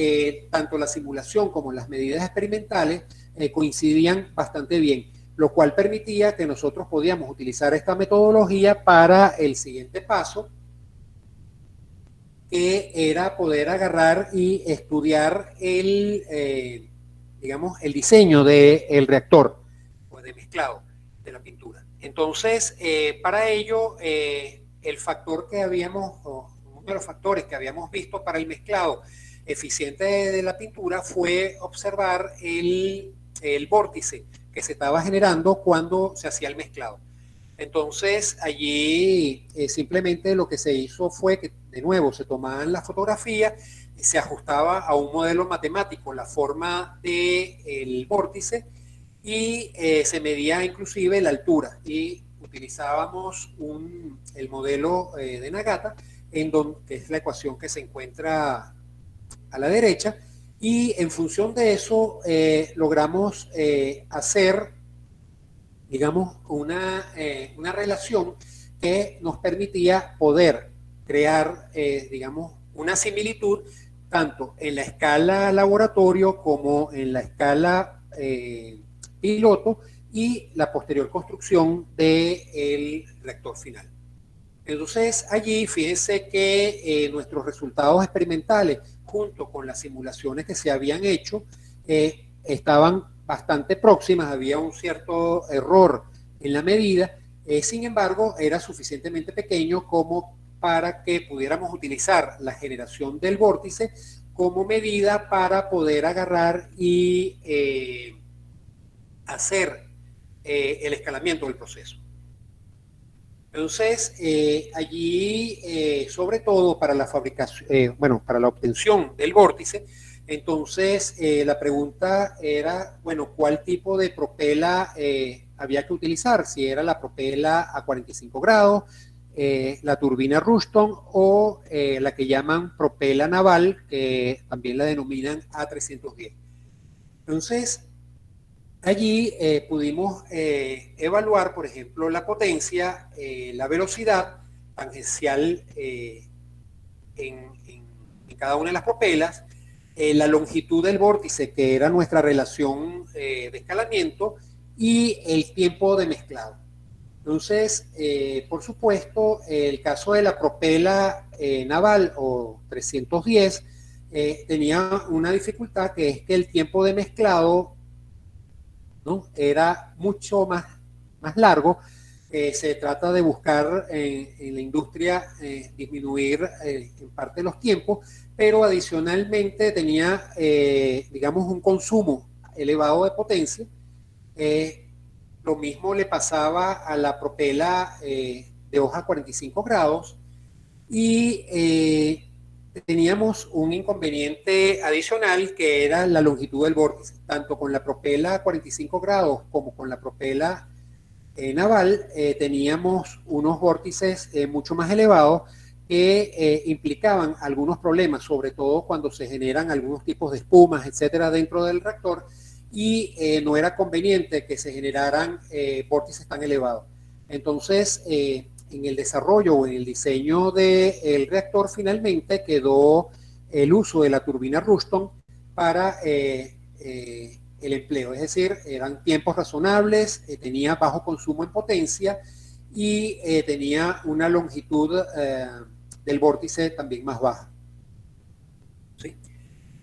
tanto la simulación como las medidas experimentales coincidían bastante bien, lo cual permitía que nosotros podíamos utilizar esta metodología para el siguiente paso, que era poder agarrar y estudiar digamos, el diseño del reactor o de mezclado de la pintura. Entonces, para ello, el factor que habíamos, uno de los factores que habíamos visto para el mezclado eficiente de la pintura fue observar el vórtice que se estaba generando cuando se hacía el mezclado. Entonces, allí simplemente lo que se hizo fue que, de nuevo, se tomaban las fotografías, se ajustaba a un modelo matemático la forma del vórtice y se medía inclusive la altura. Y utilizábamos el modelo de Nagata, que es la ecuación que se encuentra a la derecha, y en función de eso logramos hacer, digamos, una relación que nos permitía poder crear, digamos, una similitud tanto en la escala laboratorio como en la escala piloto y la posterior construcción del reactor final. Entonces allí fíjense que nuestros resultados experimentales junto con las simulaciones que se habían hecho estaban bastante próximas, había un cierto error en la medida, sin embargo era suficientemente pequeño como para que pudiéramos utilizar la generación del vórtice como medida para poder agarrar y hacer el escalamiento del proceso. Entonces, allí, sobre todo para la fabricación, bueno, para la obtención del vórtice, entonces la pregunta era, bueno, ¿cuál tipo de propela había que utilizar? Si era la propela a 45 grados, la turbina Ruston o la que llaman propela naval, que también la denominan A310. Entonces, allí pudimos evaluar, por ejemplo, la potencia, la velocidad tangencial en cada una de las propelas, la longitud del vórtice, que era nuestra relación de escalamiento, y el tiempo de mezclado. Entonces, por supuesto, el caso de la propela naval o 310 tenía una dificultad, que es que el tiempo de mezclado, ¿no?, era mucho más largo. Se trata de buscar en la industria disminuir en parte los tiempos, pero adicionalmente tenía, digamos, un consumo elevado de potencia. Lo mismo le pasaba a la propela de hoja 45 grados y teníamos un inconveniente adicional, que era la longitud del vórtice. Tanto con la propela a 45 grados como con la propela naval teníamos unos vórtices mucho más elevados que implicaban algunos problemas, sobre todo cuando se generan algunos tipos de espumas, etcétera, dentro del reactor, y no era conveniente que se generaran vórtices tan elevados. Entonces, en el desarrollo o en el diseño del reactor finalmente quedó el uso de la turbina Ruston para el empleo, es decir, eran tiempos razonables, tenía bajo consumo en potencia y tenía una longitud del vórtice también más baja, ¿sí?,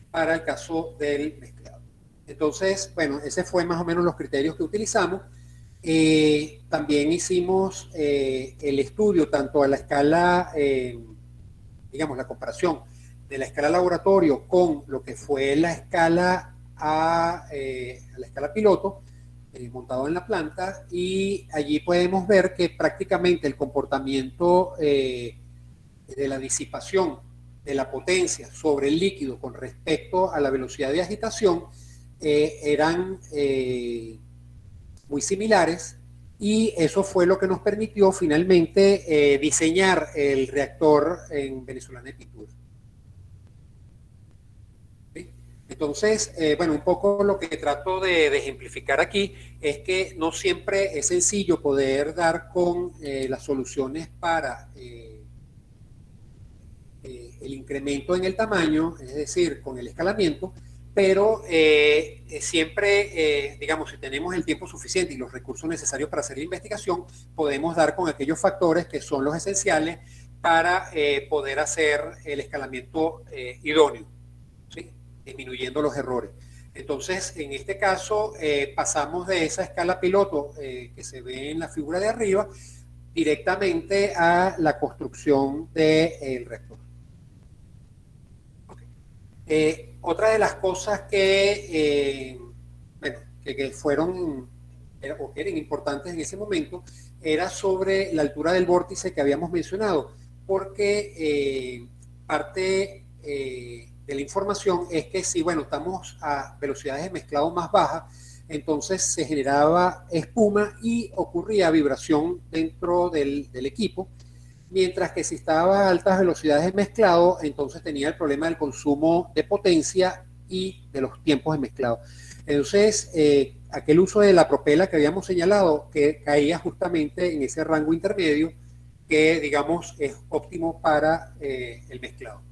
para el caso del mezclado. Entonces, bueno, ese fue más o menos los criterios que utilizamos. También hicimos el estudio tanto a la escala, digamos, la comparación de la escala laboratorio con lo que fue la escala a la escala piloto, montado en la planta, y allí podemos ver que prácticamente el comportamiento de la disipación de la potencia sobre el líquido con respecto a la velocidad de agitación eran muy similares, y eso fue lo que nos permitió finalmente diseñar el reactor en Venezolana de Pintura. Entonces, bueno, un poco lo que trato de ejemplificar aquí es que no siempre es sencillo poder dar con las soluciones para el incremento en el tamaño, es decir, con el escalamiento, pero siempre, digamos, si tenemos el tiempo suficiente y los recursos necesarios para hacer la investigación, podemos dar con aquellos factores que son los esenciales para poder hacer el escalamiento idóneo, ¿sí?, disminuyendo los errores. Entonces, en este caso, pasamos de esa escala piloto que se ve en la figura de arriba directamente a la construcción del reactor. Okay. Otra de las cosas que, bueno, que fueron o que eran importantes en ese momento era sobre la altura del vórtice que habíamos mencionado, porque parte de la información es que si, bueno, estamos a velocidades de mezclado más bajas, entonces se generaba espuma y ocurría vibración dentro del equipo, mientras que si estaba a altas velocidades de mezclado, entonces tenía el problema del consumo de potencia y de los tiempos de mezclado. Entonces, aquel uso de la propela que habíamos señalado, que caía justamente en ese rango intermedio, que digamos es óptimo para el mezclado.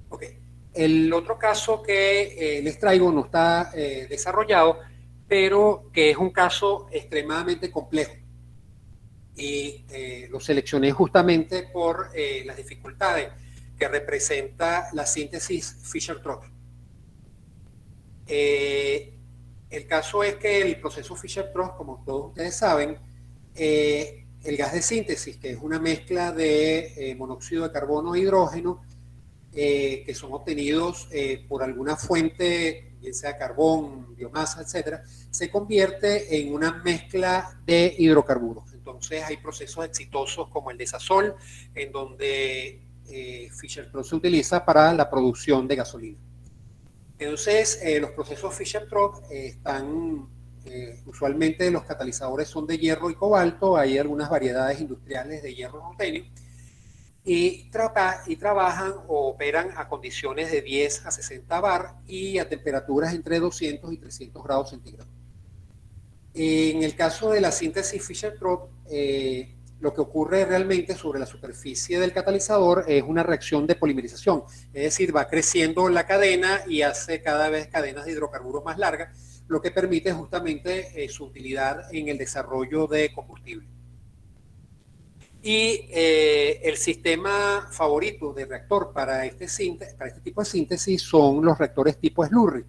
Ok. el otro caso que les traigo no está desarrollado, pero que es un caso extremadamente complejo. Y lo seleccioné justamente por las dificultades que representa la síntesis Fischer-Tropsch. El caso es que el proceso Fischer-Tropsch, como todos ustedes saben, el gas de síntesis, que es una mezcla de monóxido de carbono e hidrógeno, que son obtenidos por alguna fuente, bien sea carbón, biomasa, etcétera, se convierte en una mezcla de hidrocarburos. Entonces hay procesos exitosos como el de Sasol, en donde Fischer-Tropsch se utiliza para la producción de gasolina. Entonces, los procesos Fischer-Tropsch están, usualmente los catalizadores son de hierro y cobalto, hay algunas variedades industriales de hierro rutenio, y trabajan o operan a condiciones de 10 a 60 bar y a temperaturas entre 200 y 300 grados centígrados. En el caso de la síntesis Fischer-Tropsch, lo que ocurre realmente sobre la superficie del catalizador es una reacción de polimerización, es decir, va creciendo la cadena y hace cada vez cadenas de hidrocarburos más largas, lo que permite justamente su utilidad en el desarrollo de combustible. Y el sistema favorito de reactor para este tipo de síntesis son los reactores tipo Slurry,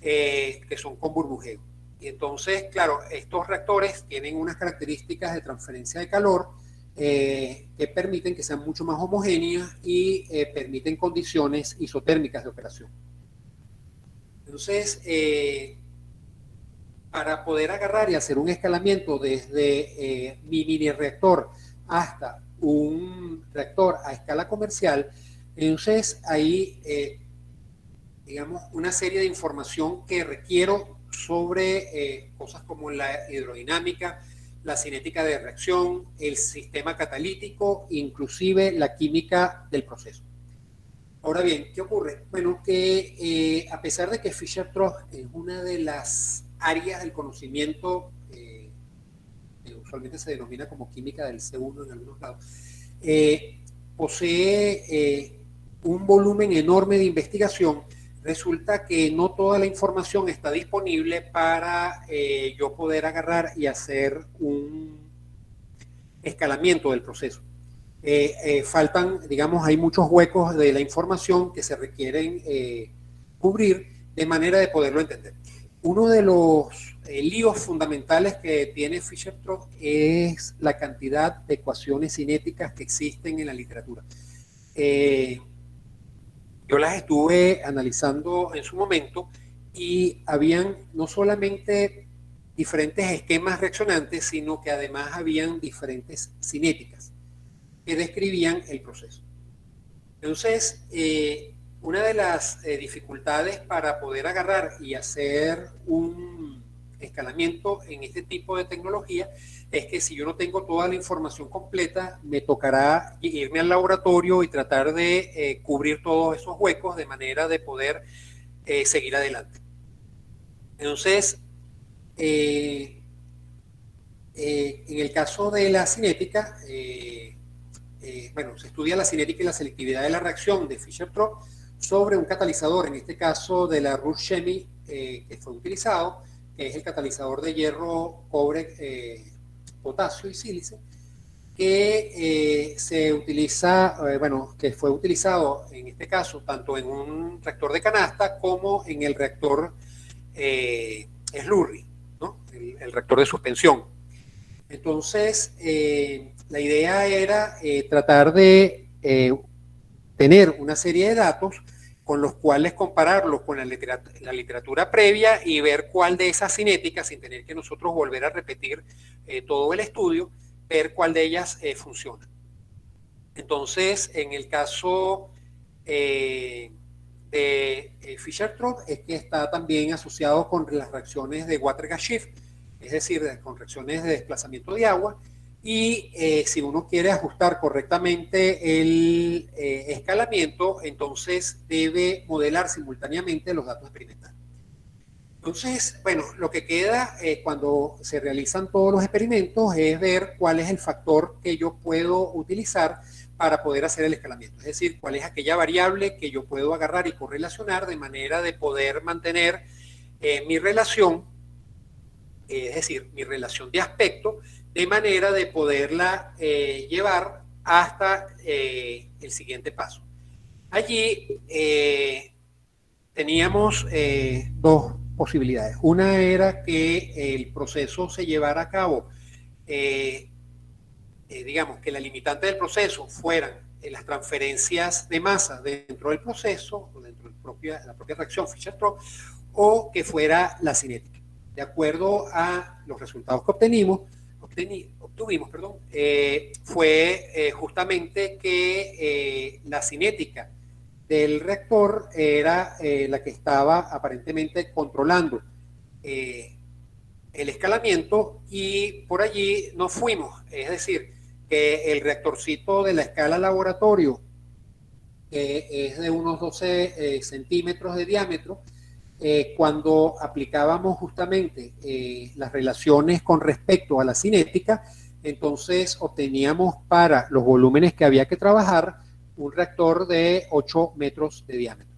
que son con burbujeo. Y entonces, claro, estos reactores tienen unas características de transferencia de calor que permiten que sean mucho más homogéneas y permiten condiciones isotérmicas de operación. Entonces, para poder agarrar y hacer un escalamiento desde mi mini reactor hasta un reactor a escala comercial, entonces hay, digamos, una serie de información que requiero sobre cosas como la hidrodinámica, la cinética de reacción, el sistema catalítico, inclusive la química del proceso. Ahora bien, ¿qué ocurre? Bueno, que a pesar de que Fischer-Tropsch es una de las áreas del conocimiento que usualmente se denomina como química del C1 en algunos lados, posee un volumen enorme de investigación. Resulta que no toda la información está disponible para yo poder agarrar y hacer un escalamiento del proceso. Faltan, digamos, hay muchos huecos de la información que se requieren cubrir de manera de poderlo entender. Uno de los líos fundamentales que tiene Fischer-Tropsch es la cantidad de ecuaciones cinéticas que existen en la literatura. Yo las estuve analizando en su momento y habían no solamente diferentes esquemas reaccionantes, sino que además habían diferentes cinéticas que describían el proceso. Entonces, una de las dificultades para poder agarrar y hacer un escalamiento en este tipo de tecnología es que si yo no tengo toda la información completa, me tocará irme al laboratorio y tratar de cubrir todos esos huecos de manera de poder seguir adelante. Entonces, en el caso de la cinética, bueno, se estudia la cinética y la selectividad de la reacción de Fischer-Tropsch sobre un catalizador, en este caso de la Ruhr-Chemie, que fue utilizado, que es el catalizador de hierro, cobre, potasio y sílice, que se utiliza, bueno, que fue utilizado en este caso tanto en un reactor de canasta como en el reactor Slurry, ¿no? El reactor de suspensión. Entonces, la idea era tratar de tener una serie de datos con los cuales compararlos con la literatura previa y ver cuál de esas cinéticas, sin tener que nosotros volver a repetir todo el estudio, ver cuál de ellas funciona. Entonces, en el caso de Fischer-Tropsch es que está también asociado con las reacciones de water-gas shift, es decir, con reacciones de desplazamiento de agua, y si uno quiere ajustar correctamente el escalamiento, entonces debe modelar simultáneamente los datos experimentales. Entonces, bueno, lo que queda cuando se realizan todos los experimentos es ver cuál es el factor que yo puedo utilizar para poder hacer el escalamiento. Es decir, cuál es aquella variable que yo puedo agarrar y correlacionar de manera de poder mantener mi relación, es decir, mi relación de aspecto, de manera de poderla llevar hasta el siguiente paso. Allí teníamos dos posibilidades. Una era que el proceso se llevara a cabo, digamos, que la limitante del proceso fueran las transferencias de masa dentro del proceso, o dentro de la propia reacción Fischer-Tropsch, o que fuera la cinética. De acuerdo a los resultados que obtuvimos, fue justamente que la cinética del reactor era la que estaba aparentemente controlando el escalamiento, y por allí nos fuimos. Es decir, que el reactorcito de la escala laboratorio, que es de unos 12 centímetros de diámetro, cuando aplicábamos justamente las relaciones con respecto a la cinética, entonces obteníamos para los volúmenes que había que trabajar un reactor de 8 metros de diámetro.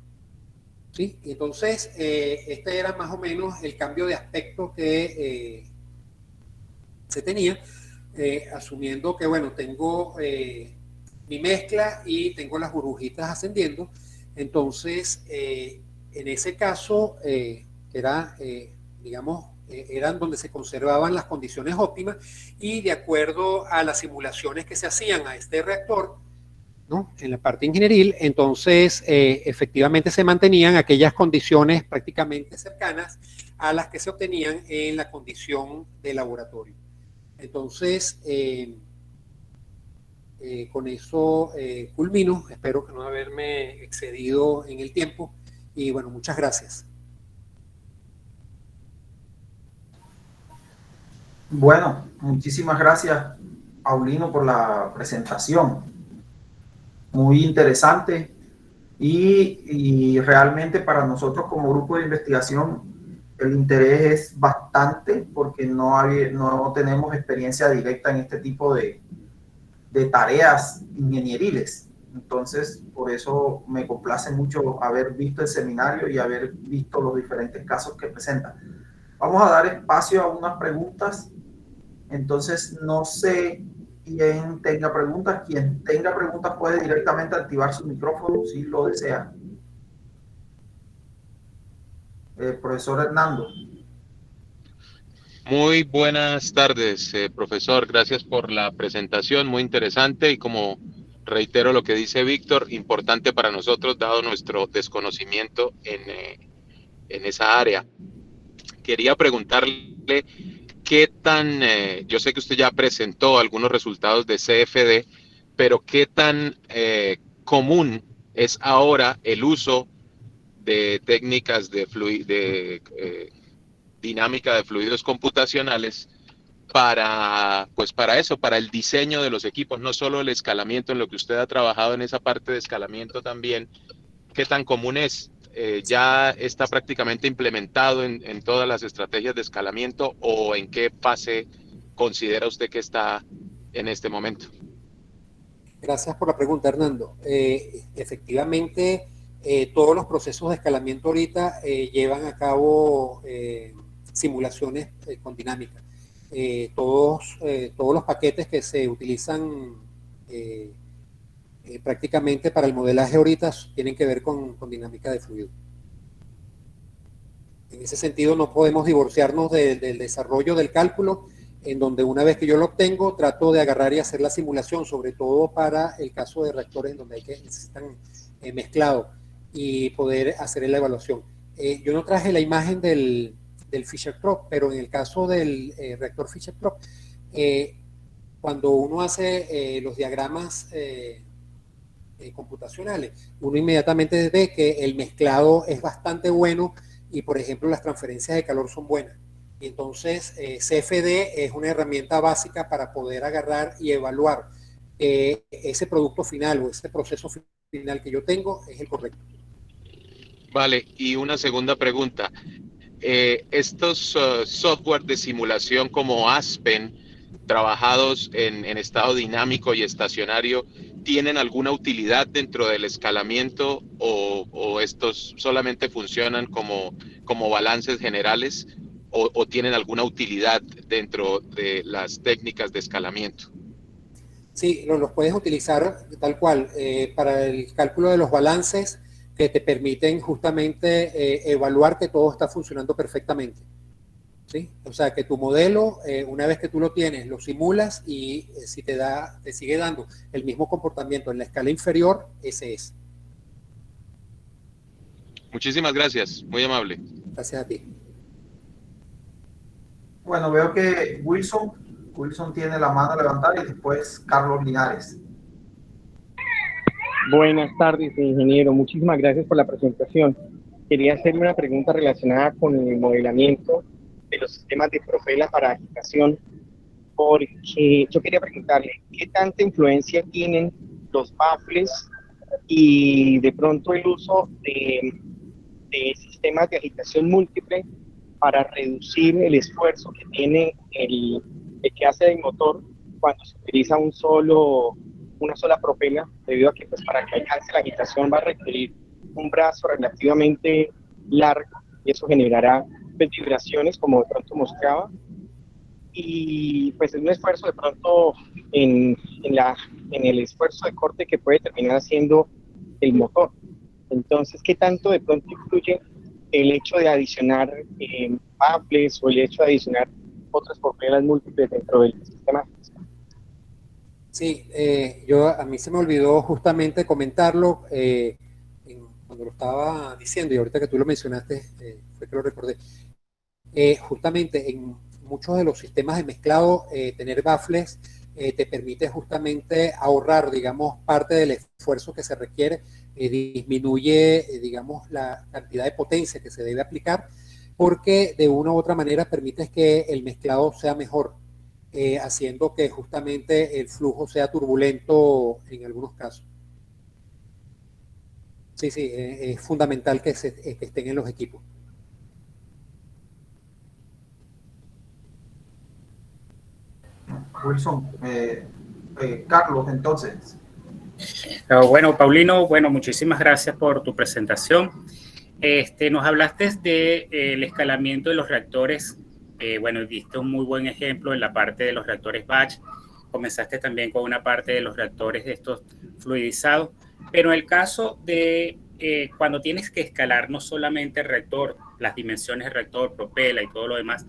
¿Sí? Entonces, este era más o menos el cambio de aspecto que se tenía, asumiendo que, bueno, tengo mi mezcla y tengo las burbujitas ascendiendo. Entonces, en ese caso, eran donde se conservaban las condiciones óptimas, y de acuerdo a las simulaciones que se hacían a este reactor, ¿no?, en la parte ingenieril, entonces efectivamente se mantenían aquellas condiciones prácticamente cercanas a las que se obtenían en la condición de laboratorio. Entonces, con eso culmino. Espero que no haberme excedido en el tiempo, y bueno, muchas gracias. Bueno, muchísimas gracias, Paulino, por la presentación. Muy interesante, y realmente para nosotros como grupo de investigación el interés es bastante, porque no tenemos experiencia directa en este tipo de tareas ingenieriles. Entonces, por eso me complace mucho haber visto el seminario y haber visto los diferentes casos que presenta. Vamos a dar espacio a unas preguntas. Entonces, no sé quién tenga preguntas. Quien tenga preguntas puede directamente activar su micrófono si lo desea. Profesor Hernando. Muy buenas tardes, profesor. Gracias por la presentación, muy interesante, y como reitero lo que dice Víctor, importante para nosotros dado nuestro desconocimiento en esa área. Quería preguntarle qué tan, yo sé que usted ya presentó algunos resultados de CFD, pero qué tan común es ahora el uso de técnicas de dinámica de fluidos computacionales para eso, para el diseño de los equipos, no solo el escalamiento, en lo que usted ha trabajado en esa parte de escalamiento también. ¿Qué tan común es? ¿Ya está prácticamente implementado en todas las estrategias de escalamiento, o en qué fase considera usted que está en este momento? Gracias por la pregunta, Hernando. Efectivamente, todos los procesos de escalamiento ahorita llevan a cabo simulaciones con dinámica. Todos los paquetes que se utilizan prácticamente para el modelaje ahorita tienen que ver con dinámica de fluido. En ese sentido, no podemos divorciarnos del desarrollo del cálculo, en donde una vez que yo lo obtengo, trato de agarrar y hacer la simulación, sobre todo para el caso de reactores en donde necesitan mezclado, y poder hacer la evaluación. Yo no traje la imagen del Fischer-Tropsch, pero en el caso del reactor Fischer-Tropsch, cuando uno hace los diagramas computacionales, uno inmediatamente ve que el mezclado es bastante bueno, y por ejemplo las transferencias de calor son buenas. Y entonces CFD es una herramienta básica para poder agarrar y evaluar ese producto final, o ese proceso final que yo tengo es el correcto. Vale, y una segunda pregunta. Estos software de simulación como Aspen trabajados en estado dinámico y estacionario, ¿tienen alguna utilidad dentro del escalamiento o estos solamente funcionan como balances generales o tienen alguna utilidad dentro de las técnicas de escalamiento? Sí, los puedes utilizar tal cual para el cálculo de los balances que te permiten justamente evaluar que todo está funcionando perfectamente. ¿Sí? O sea, que tu modelo, una vez que tú lo tienes, lo simulas y si te sigue dando el mismo comportamiento en la escala inferior, ese es. Muchísimas gracias, muy amable. Gracias a ti. Bueno, veo que Wilson tiene la mano levantada y después Carlos Linares. Buenas tardes, ingeniero. Muchísimas gracias por la presentación. Quería hacerle una pregunta relacionada con el modelamiento de los sistemas de Propela para agitación, porque yo quería preguntarle, ¿qué tanta influencia tienen los baffles y de pronto el uso de sistemas de agitación múltiple para reducir el esfuerzo que tiene el que hace el motor cuando se utiliza una sola propela, debido a que pues, para que alcance la agitación va a requerir un brazo relativamente largo y eso generará pues, vibraciones como de pronto mostraba y pues es un esfuerzo de pronto en el esfuerzo de corte que puede terminar haciendo el motor. Entonces, ¿qué tanto de pronto influye el hecho de adicionar baffles o el hecho de adicionar otras propelas múltiples dentro del sistema? Sí, a mí se me olvidó justamente comentarlo cuando lo estaba diciendo y ahorita que tú lo mencionaste fue que lo recordé. Justamente en muchos de los sistemas de mezclado, tener baffles te permite justamente ahorrar, digamos, parte del esfuerzo que se requiere, disminuye, digamos, la cantidad de potencia que se debe aplicar, porque de una u otra manera permites que el mezclado sea mejor, haciendo que justamente el flujo sea turbulento en algunos casos. Sí, es fundamental que estén en los equipos. Wilson, Carlos, entonces. Bueno, Paulino, bueno, muchísimas gracias por tu presentación. Nos hablaste del escalamiento de los reactores. Bueno, diste un muy buen ejemplo en la parte de los reactores batch. Comenzaste también con una parte de los reactores de estos fluidizados. Pero en el caso de cuando tienes que escalar no solamente el reactor, las dimensiones del reactor, propela y todo lo demás,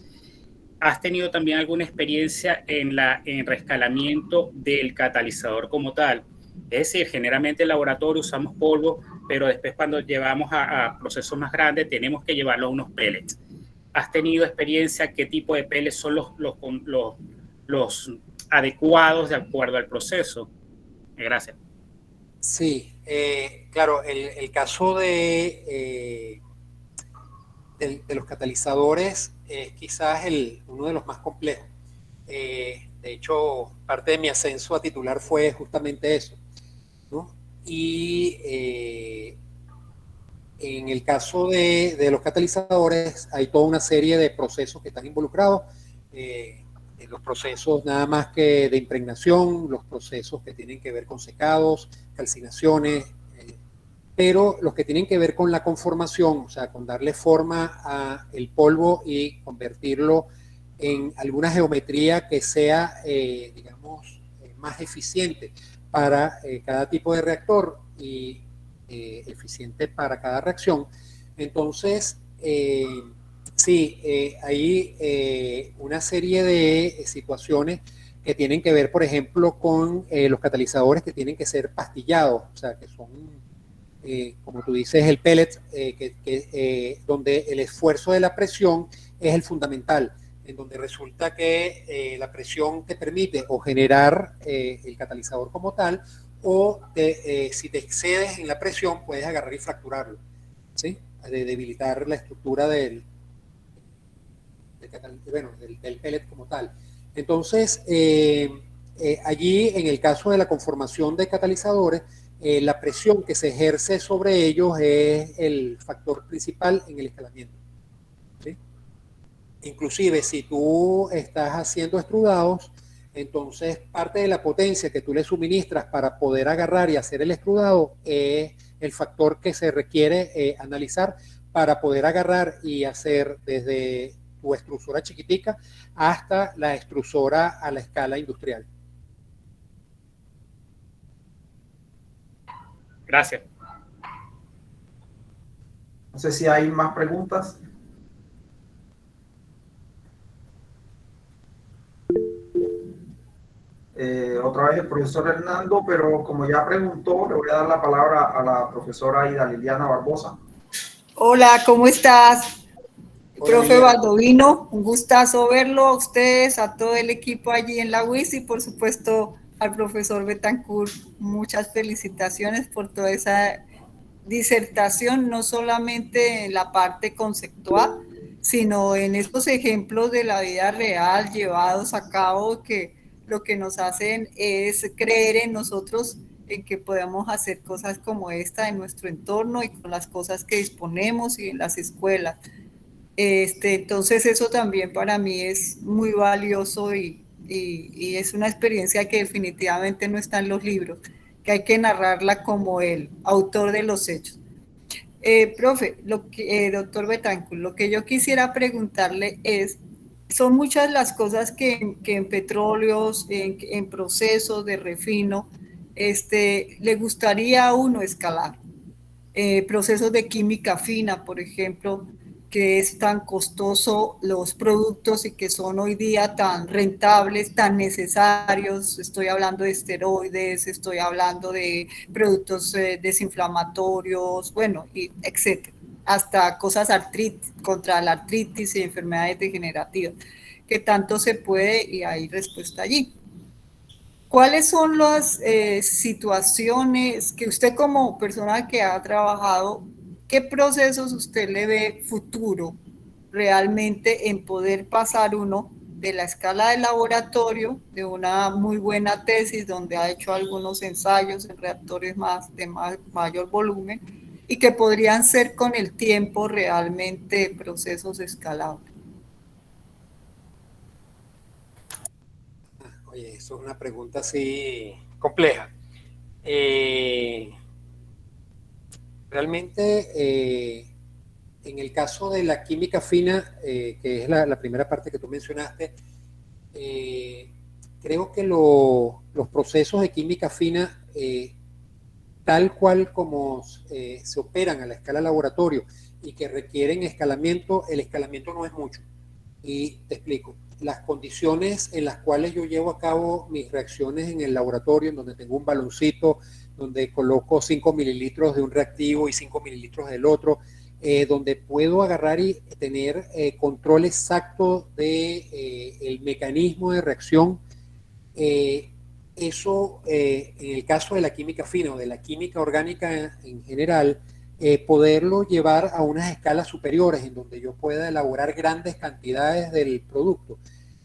¿has tenido también alguna experiencia en reescalamiento del catalizador como tal? Es decir, generalmente en el laboratorio usamos polvo, pero después cuando llevamos a procesos más grandes tenemos que llevarlo a unos pellets. ¿Has tenido experiencia? ¿Qué tipo de pellets son los adecuados de acuerdo al proceso? Gracias. Sí, claro, el caso de los catalizadores es quizás uno de los más complejos. De hecho, parte de mi ascenso a titular fue justamente eso, ¿no? Y en el caso de los catalizadores hay toda una serie de procesos que están involucrados, los procesos nada más que de impregnación, los procesos que tienen que ver con secados, calcinaciones, pero los que tienen que ver con la conformación, o sea, con darle forma al polvo y convertirlo en alguna geometría que sea, digamos, más eficiente para cada tipo de reactor y eficiente para cada reacción. Entonces, sí, hay una serie de situaciones que tienen que ver, por ejemplo, con los catalizadores que tienen que ser pastillados, o sea, que son como tú dices, el pellet, donde el esfuerzo de la presión es el fundamental, en donde resulta que la presión te permite o generar el catalizador como tal, o si te excedes en la presión, puedes agarrar y fracturarlo, ¿sí? De debilitar la estructura del pellet como tal. Entonces, allí, en el caso de la conformación de catalizadores, la presión que se ejerce sobre ellos es el factor principal en el escalamiento, ¿sí? Inclusive si tú estás haciendo extrudados, Entonces, parte de la potencia que tú le suministras para poder agarrar y hacer el extrudado es el factor que se requiere analizar para poder agarrar y hacer desde tu extrusora chiquitica hasta la extrusora a la escala industrial. Gracias. No sé si hay más preguntas. Otra vez el profesor Hernando, pero como ya preguntó, le voy a dar la palabra a la profesora Ida Liliana Barbosa. Hola, ¿cómo estás? Hola, Profe Liliana. Baldovino, un gustazo verlo a ustedes, a todo el equipo allí en la UIS y por supuesto al profesor Betancourt. Muchas felicitaciones por toda esa disertación, no solamente en la parte conceptual, sino en estos ejemplos de la vida real llevados a cabo que lo que nos hacen es creer en nosotros, en que podamos hacer cosas como esta en nuestro entorno y con las cosas que disponemos y en las escuelas. Entonces eso también para mí es muy valioso y es una experiencia que definitivamente no está en los libros, que hay que narrarla como el autor de los hechos. Profe, doctor Betancourt, lo que yo quisiera preguntarle es, son muchas las cosas que en petróleos, en procesos de refino, le gustaría a uno escalar. Procesos de química fina, por ejemplo, que es tan costoso los productos y que son hoy día tan rentables, tan necesarios. Estoy hablando de esteroides, estoy hablando de productos desinflamatorios, bueno, y etcétera. Hasta cosas contra la artritis y enfermedades degenerativas, que tanto se puede y hay respuesta allí. ¿Cuáles son las situaciones que usted como persona que ha trabajado, qué procesos usted le ve futuro realmente en poder pasar uno de la escala de laboratorio, de una muy buena tesis donde ha hecho algunos ensayos en reactores mayor volumen y que podrían ser con el tiempo realmente procesos escalables? Oye, eso es una pregunta así compleja. Realmente, en el caso de la química fina, que es la primera parte que tú mencionaste, creo que los procesos de química fina, tal cual como se operan a la escala laboratorio y que requieren escalamiento, el escalamiento no es mucho. Y te explico. Las condiciones en las cuales yo llevo a cabo mis reacciones en el laboratorio, en donde tengo un baloncito, donde coloco 5 mililitros de un reactivo y 5 mililitros del otro, donde puedo agarrar y tener control exacto del mecanismo de reacción. Eso, en el caso de la química fina o de la química orgánica en general, poderlo llevar a unas escalas superiores en donde yo pueda elaborar grandes cantidades del producto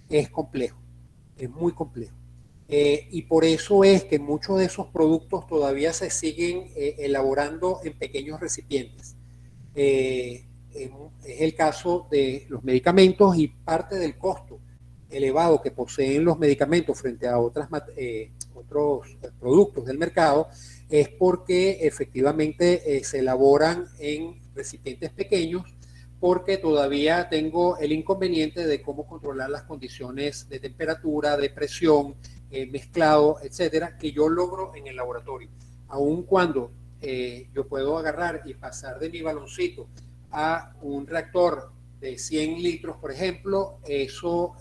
es complejo, es muy complejo. Y por eso es que muchos de esos productos todavía se siguen elaborando en pequeños recipientes. Es el caso de los medicamentos y parte del costo elevado que poseen los medicamentos frente a otros productos del mercado es porque efectivamente se elaboran en recipientes pequeños, porque todavía tengo el inconveniente de cómo controlar las condiciones de temperatura, de presión, mezclado, etcétera, que yo logro en el laboratorio. Aun cuando yo puedo agarrar y pasar de mi baloncito a un reactor de 100 litros, por ejemplo, eso,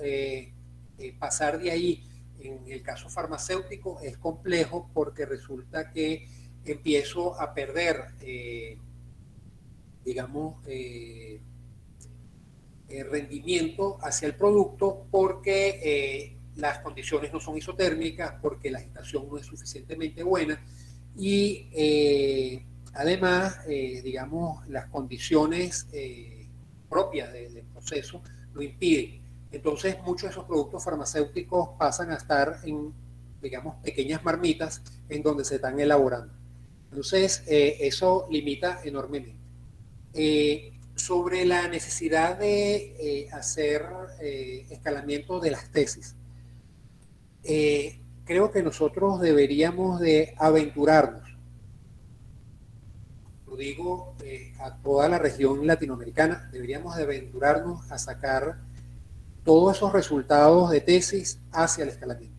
pasar de ahí en el caso farmacéutico es complejo porque resulta que empiezo a perder, rendimiento hacia el producto porque las condiciones no son isotérmicas, porque la agitación no es suficientemente buena y además, las condiciones propias del proceso lo impiden. Entonces, muchos de esos productos farmacéuticos pasan a estar en, pequeñas marmitas en donde se están elaborando. Entonces, eso limita enormemente. Sobre la necesidad de hacer escalamiento de las tesis. creo que nosotros deberíamos de aventurarnos, lo digo a toda la región latinoamericana, deberíamos de aventurarnos a sacar todos esos resultados de tesis hacia el escalamiento.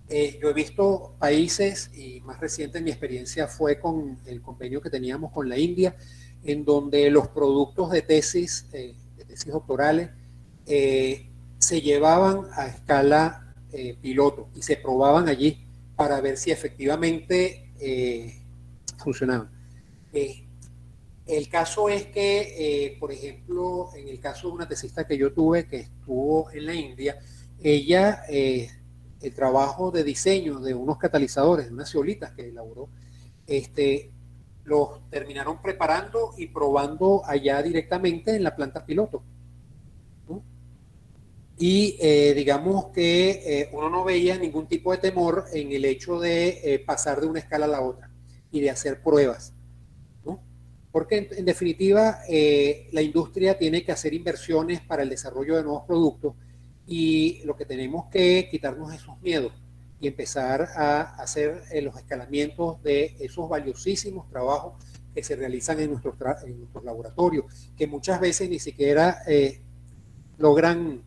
Yo he visto países, y más reciente mi experiencia fue con el convenio que teníamos con la India, en donde los productos de tesis doctorales, se llevaban a escala piloto y se probaban allí para ver si efectivamente funcionaban. El caso es que, por ejemplo, en el caso de una tesista que yo tuve que estuvo en la India, ella, el trabajo de diseño de unos catalizadores, de unas ceolitas que elaboró, los terminaron preparando y probando allá directamente en la planta piloto, ¿no? Y digamos que uno no veía ningún tipo de temor en el hecho de pasar de una escala a la otra y de hacer pruebas, ¿no? Porque en definitiva la industria tiene que hacer inversiones para el desarrollo de nuevos productos, y lo que tenemos que quitarnos esos miedos y empezar a hacer los escalamientos de esos valiosísimos trabajos que se realizan en nuestros laboratorios, que muchas veces ni siquiera logran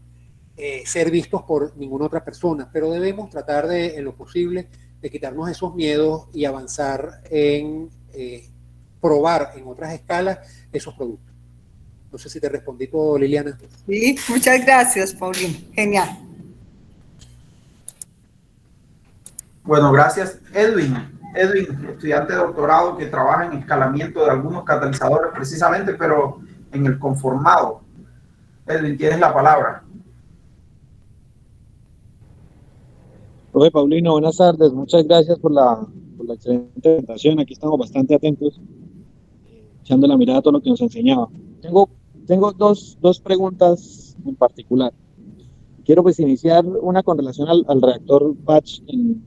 ser vistos por ninguna otra persona, pero debemos tratar de, en lo posible, de quitarnos esos miedos y avanzar en probar en otras escalas esos productos. No sé si te respondí todo, Liliana. Sí, muchas gracias, Paulino. Genial. Bueno, gracias. Edwin, estudiante de doctorado que trabaja en escalamiento de algunos catalizadores precisamente, pero en el conformado. Edwin, tienes la palabra. Profe Paulino, buenas tardes. Muchas gracias por la excelente presentación. Aquí estamos bastante atentos, echando la mirada a todo lo que nos enseñaba. Tengo dos preguntas en particular. Quiero pues iniciar una con relación al reactor batch que en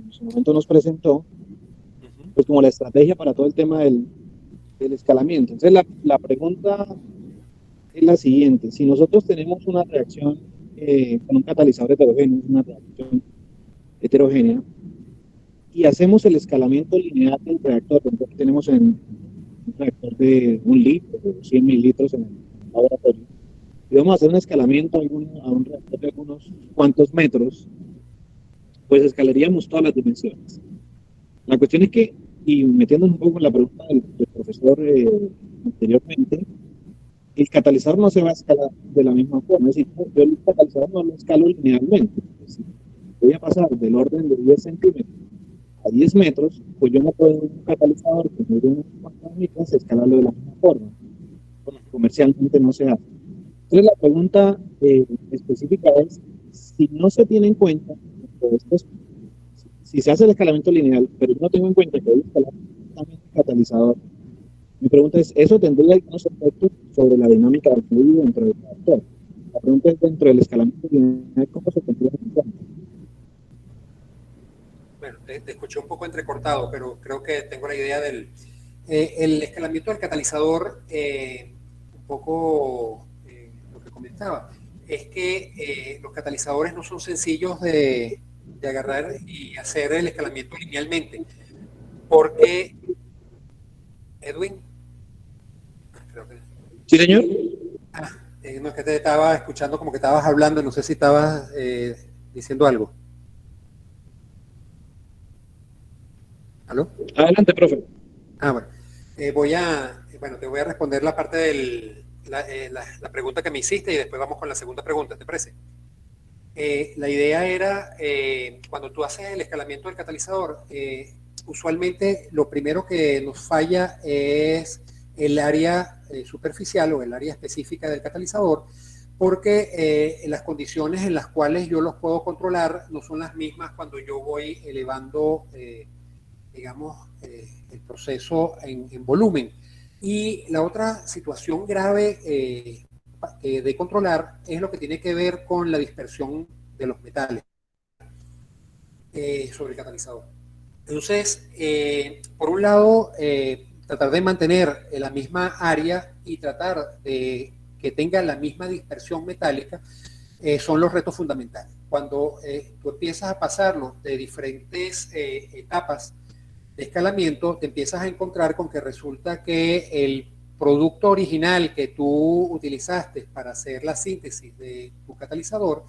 su momento nos presentó, pues como la estrategia para todo el tema del escalamiento. Entonces la pregunta es la siguiente: si nosotros tenemos una reacción con un catalizador heterogéneo, una reacción heterogénea, y hacemos el escalamiento lineal del reactor, entonces tenemos un reactor de 1 litro o 100 mililitros en el laboratorio, y vamos a hacer un escalamiento a un reactor de algunos cuantos metros, pues escalaríamos todas las dimensiones. La cuestión es que, y metiéndonos un poco en la pregunta del profesor anteriormente, el catalizador no se va a escalar de la misma forma. Es decir, yo el catalizador no lo escalo linealmente. Es decir, voy a pasar del orden de 10 centímetros a 10 metros, pues yo no puedo un catalizador que mide unas cuantas micras escalarlo de la misma forma. Comercialmente no se hace. Entonces la pregunta específica es, si no se tiene en cuenta, si se hace el escalamiento lineal, pero yo no tengo en cuenta que hay escalar también el catalizador, mi pregunta es, ¿eso tendría algunos efectos sobre la dinámica del fluido dentro del reactor? La pregunta es, dentro del escalamiento lineal, ¿cómo se tendría en cuenta? Bueno, te escuché un poco entrecortado, pero creo que tengo la idea del el escalamiento del catalizador. Un poco lo que comentaba es que los catalizadores no son sencillos de agarrar y hacer el escalamiento linealmente, porque Edwin, creo que... Sí, señor. No, es que te estaba escuchando como que estabas hablando, no sé si estabas diciendo algo. ¿Aló? Adelante, profe. Bueno. Te voy a responder la parte de la pregunta que me hiciste y después vamos con la segunda pregunta, ¿te parece? La idea era, cuando tú haces el escalamiento del catalizador, usualmente lo primero que nos falla es el área superficial o el área específica del catalizador, porque las condiciones en las cuales yo los puedo controlar no son las mismas cuando yo voy elevando el proceso en volumen. Y la otra situación grave de controlar es lo que tiene que ver con la dispersión de los metales sobre el catalizador. Entonces, por un lado, tratar de mantener la misma área y tratar de que tenga la misma dispersión metálica son los retos fundamentales. cuando tú empiezas a pasarlo de diferentes etapas de escalamiento, te empiezas a encontrar con que resulta que el producto original que tú utilizaste para hacer la síntesis de tu catalizador,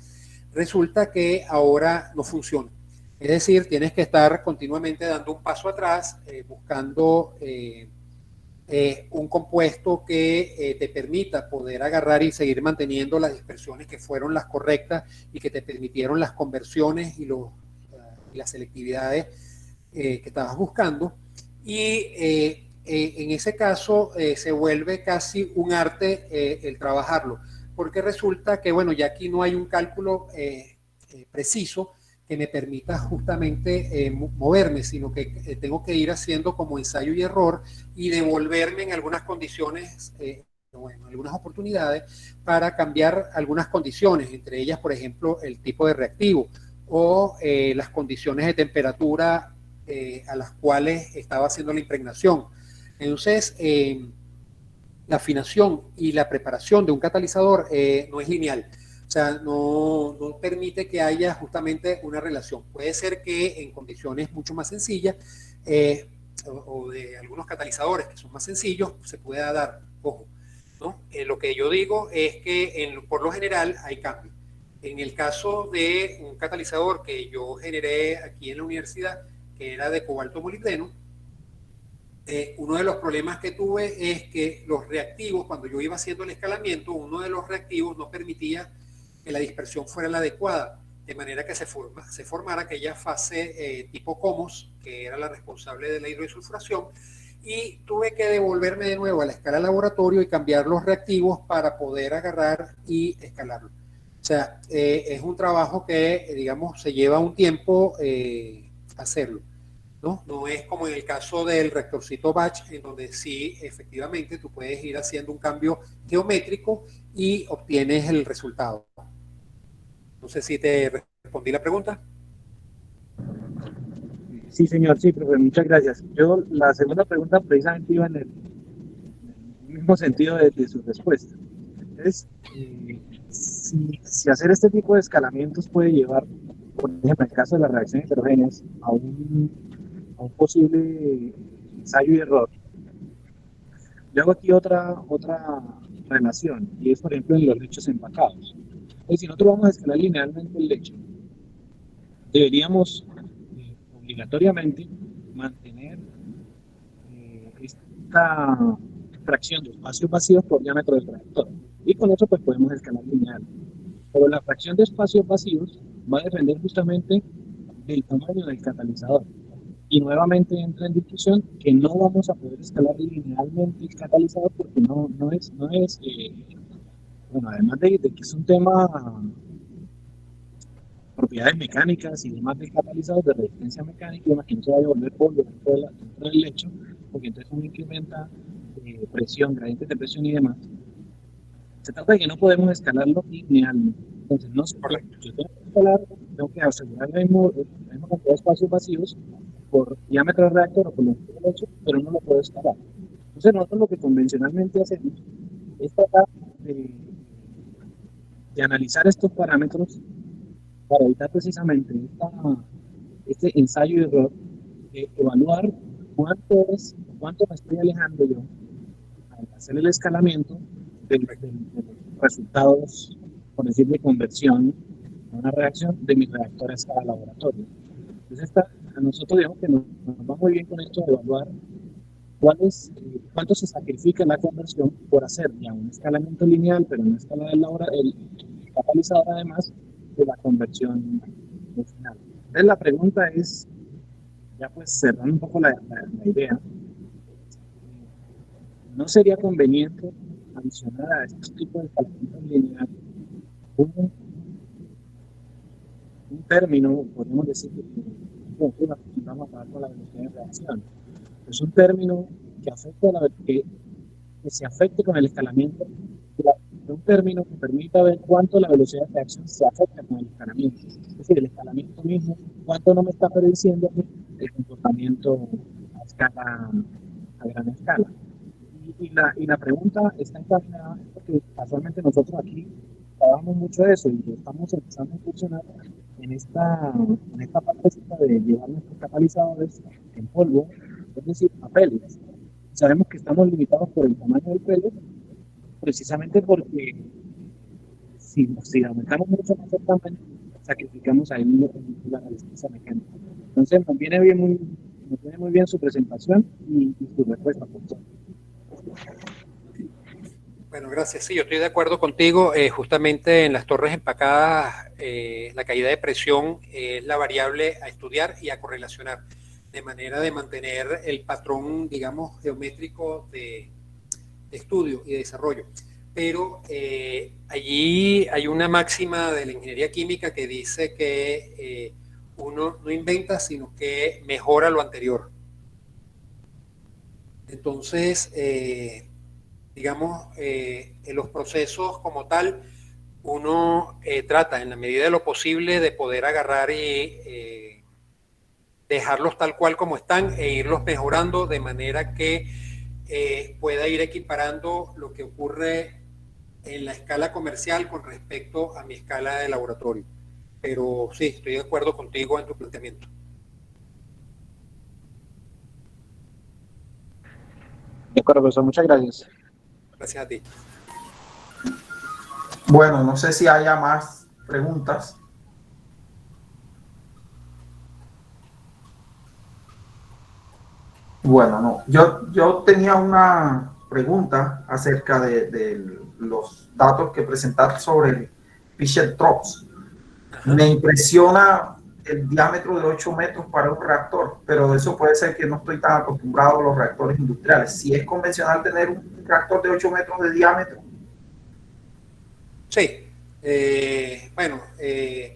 resulta que ahora no funciona. Es decir, tienes que estar continuamente dando un paso atrás, buscando un compuesto que te permita poder agarrar y seguir manteniendo las dispersiones que fueron las correctas y que te permitieron las conversiones y las selectividades que estabas buscando. Y en ese caso se vuelve casi un arte el trabajarlo, porque resulta que, bueno, ya aquí no hay un cálculo preciso que me permita justamente moverme, sino que tengo que ir haciendo como ensayo y error y devolverme en algunas condiciones, bueno, algunas oportunidades para cambiar algunas condiciones, entre ellas, por ejemplo, el tipo de reactivo o las condiciones de temperatura a las cuales estaba haciendo la impregnación. Entonces, la afinación y la preparación de un catalizador no es lineal. O sea, no permite que haya justamente una relación. Puede ser que en condiciones mucho más sencillas o de algunos catalizadores que son más sencillos se pueda dar, ojo, ¿no? Lo que yo digo es que por lo general hay cambio. En el caso de un catalizador que yo generé aquí en la universidad, que era de cobalto molibdeno, uno de los problemas que tuve es que los reactivos, cuando yo iba haciendo el escalamiento, uno de los reactivos no permitía que la dispersión fuera la adecuada, de manera que se formara aquella fase tipo COMOS, que era la responsable de la hidrosulfuración, y tuve que devolverme de nuevo a la escala laboratorio y cambiar los reactivos para poder agarrar y escalarlo. O sea, es un trabajo que, digamos, se lleva un tiempo hacerlo, ¿no? No es como en el caso del reactorcito batch, en donde sí, efectivamente, tú puedes ir haciendo un cambio geométrico y obtienes el resultado. No sé si te respondí la pregunta. Sí, señor, sí, profe, muchas gracias. Yo, la segunda pregunta precisamente iba en el mismo sentido de su respuesta. Es, si hacer este tipo de escalamientos puede llevar, por ejemplo, en el caso de las reacciones heterogéneas, a un posible ensayo y error. Yo hago aquí otra relación, y es, por ejemplo, en los lechos empacados. Si nosotros vamos a escalar linealmente el lecho, deberíamos obligatoriamente mantener esta fracción de espacios vacíos por diámetro del reactor. Y con eso pues podemos escalar lineal. Pero la fracción de espacios vacíos va a depender justamente del tamaño del catalizador. Y nuevamente entra en discusión que no vamos a poder escalar linealmente el catalizador porque no es bueno, además de que es un tema propiedades mecánicas y demás del catalizador de resistencia mecánica, y que no se vaya a volver polvo dentro del lecho, porque entonces uno incrementa presión, gradientes de presión y demás. Se trata de que no podemos escalarlo linealmente. Entonces, no se puede. Yo tengo que escalar, tengo que asegurar la misma cantidad de espacios vacíos por diámetro del reactor o por longitud del lecho, pero no lo puedo escalar. Entonces, nosotros lo que convencionalmente hacemos es tratar de analizar estos parámetros para evitar precisamente este ensayo y error, evaluar cuánto me estoy alejando yo al hacer el escalamiento de los resultados, por decir, de conversión a una reacción de mi reactor a escala laboratorio. Entonces, a nosotros digamos que nos va muy bien con esto de evaluar cuánto se sacrifica la conversión por hacer ya un escalamiento lineal, pero en escala del el catalizador, además de la conversión final. Entonces, la pregunta es, ya pues cerrando un poco la idea, ¿no sería conveniente adicionar a estos tipos de escalamientos lineales un término, podemos decir, que vamos a pagar con la velocidad de reacción? Es un término que afecta que se afecte con el escalamiento, un término que permita ver cuánto la velocidad de reacción se afecta con el escalamiento. Es decir, el escalamiento mismo, cuánto no me está prediciendo el comportamiento a gran escala. Y la pregunta está encaminada porque casualmente nosotros aquí necesitábamos mucho de eso y lo estamos empezando a funcionar en esta partecita de llevar nuestros catalizadores en polvo, es decir, a pellets. Sabemos que estamos limitados por el tamaño del pellet, precisamente porque si aumentamos mucho más el tamaño, sacrificamos ahí la resistencia mecánica. Entonces nos viene muy bien su presentación y su respuesta, por favor. Bueno, gracias. Sí, yo estoy de acuerdo contigo. Justamente en las torres empacadas, la caída de presión es la variable a estudiar y a correlacionar, de manera de mantener el patrón, digamos, geométrico de estudio y de desarrollo. Pero allí hay una máxima de la ingeniería química que dice que uno no inventa, sino que mejora lo anterior. Entonces, digamos, en los procesos como tal, uno trata en la medida de lo posible de poder agarrar y dejarlos tal cual como están e irlos mejorando de manera que pueda ir equiparando lo que ocurre en la escala comercial con respecto a mi escala de laboratorio. Pero sí, estoy de acuerdo contigo en tu planteamiento. De acuerdo, profesor, muchas gracias. Gracias a ti. Bueno, no sé si haya más preguntas. Bueno, no. Yo tenía una pregunta acerca de los datos que presentaste sobre el Fischer-Tropsch. Me impresiona el diámetro de 8 metros para un reactor, pero eso puede ser que no estoy tan acostumbrado a los reactores industriales. Si es convencional tener un reactor de 8 metros de diámetro. Sí. Bueno,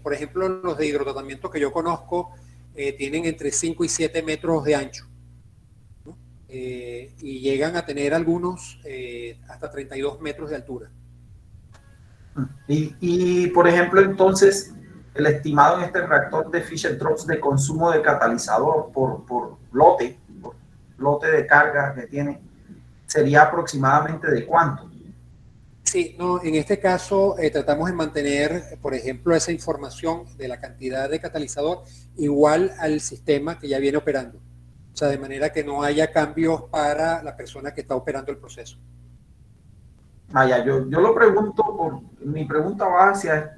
por ejemplo, los de hidrotratamiento que yo conozco tienen entre 5 y 7 metros de ancho, ¿no? Y llegan a tener algunos hasta 32 metros de altura. Y por ejemplo, entonces, el estimado en este reactor de Fischer-Tropsch de consumo de catalizador por lote de carga que tiene, ¿sería aproximadamente de cuánto? Sí, no, en este caso tratamos de mantener, por ejemplo, esa información de la cantidad de catalizador igual al sistema que ya viene operando. O sea, de manera que no haya cambios para la persona que está operando el proceso. Yo lo pregunto, mi pregunta va hacia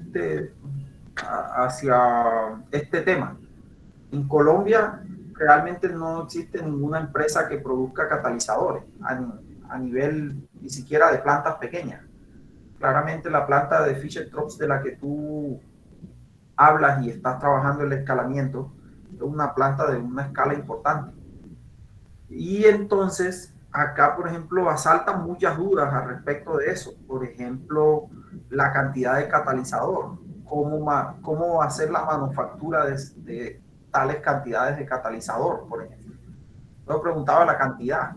este tema. En Colombia realmente no existe ninguna empresa que produzca catalizadores a nivel ni siquiera de plantas pequeñas. Claramente la planta de Fischer-Tropsch de la que tú hablas y estás trabajando el escalamiento es una planta de una escala importante. Y entonces acá, por ejemplo, asaltan muchas dudas al respecto de eso. Por ejemplo, la cantidad de catalizador, cómo hacer la manufactura de tales cantidades de catalizador, por ejemplo. Yo preguntaba la cantidad.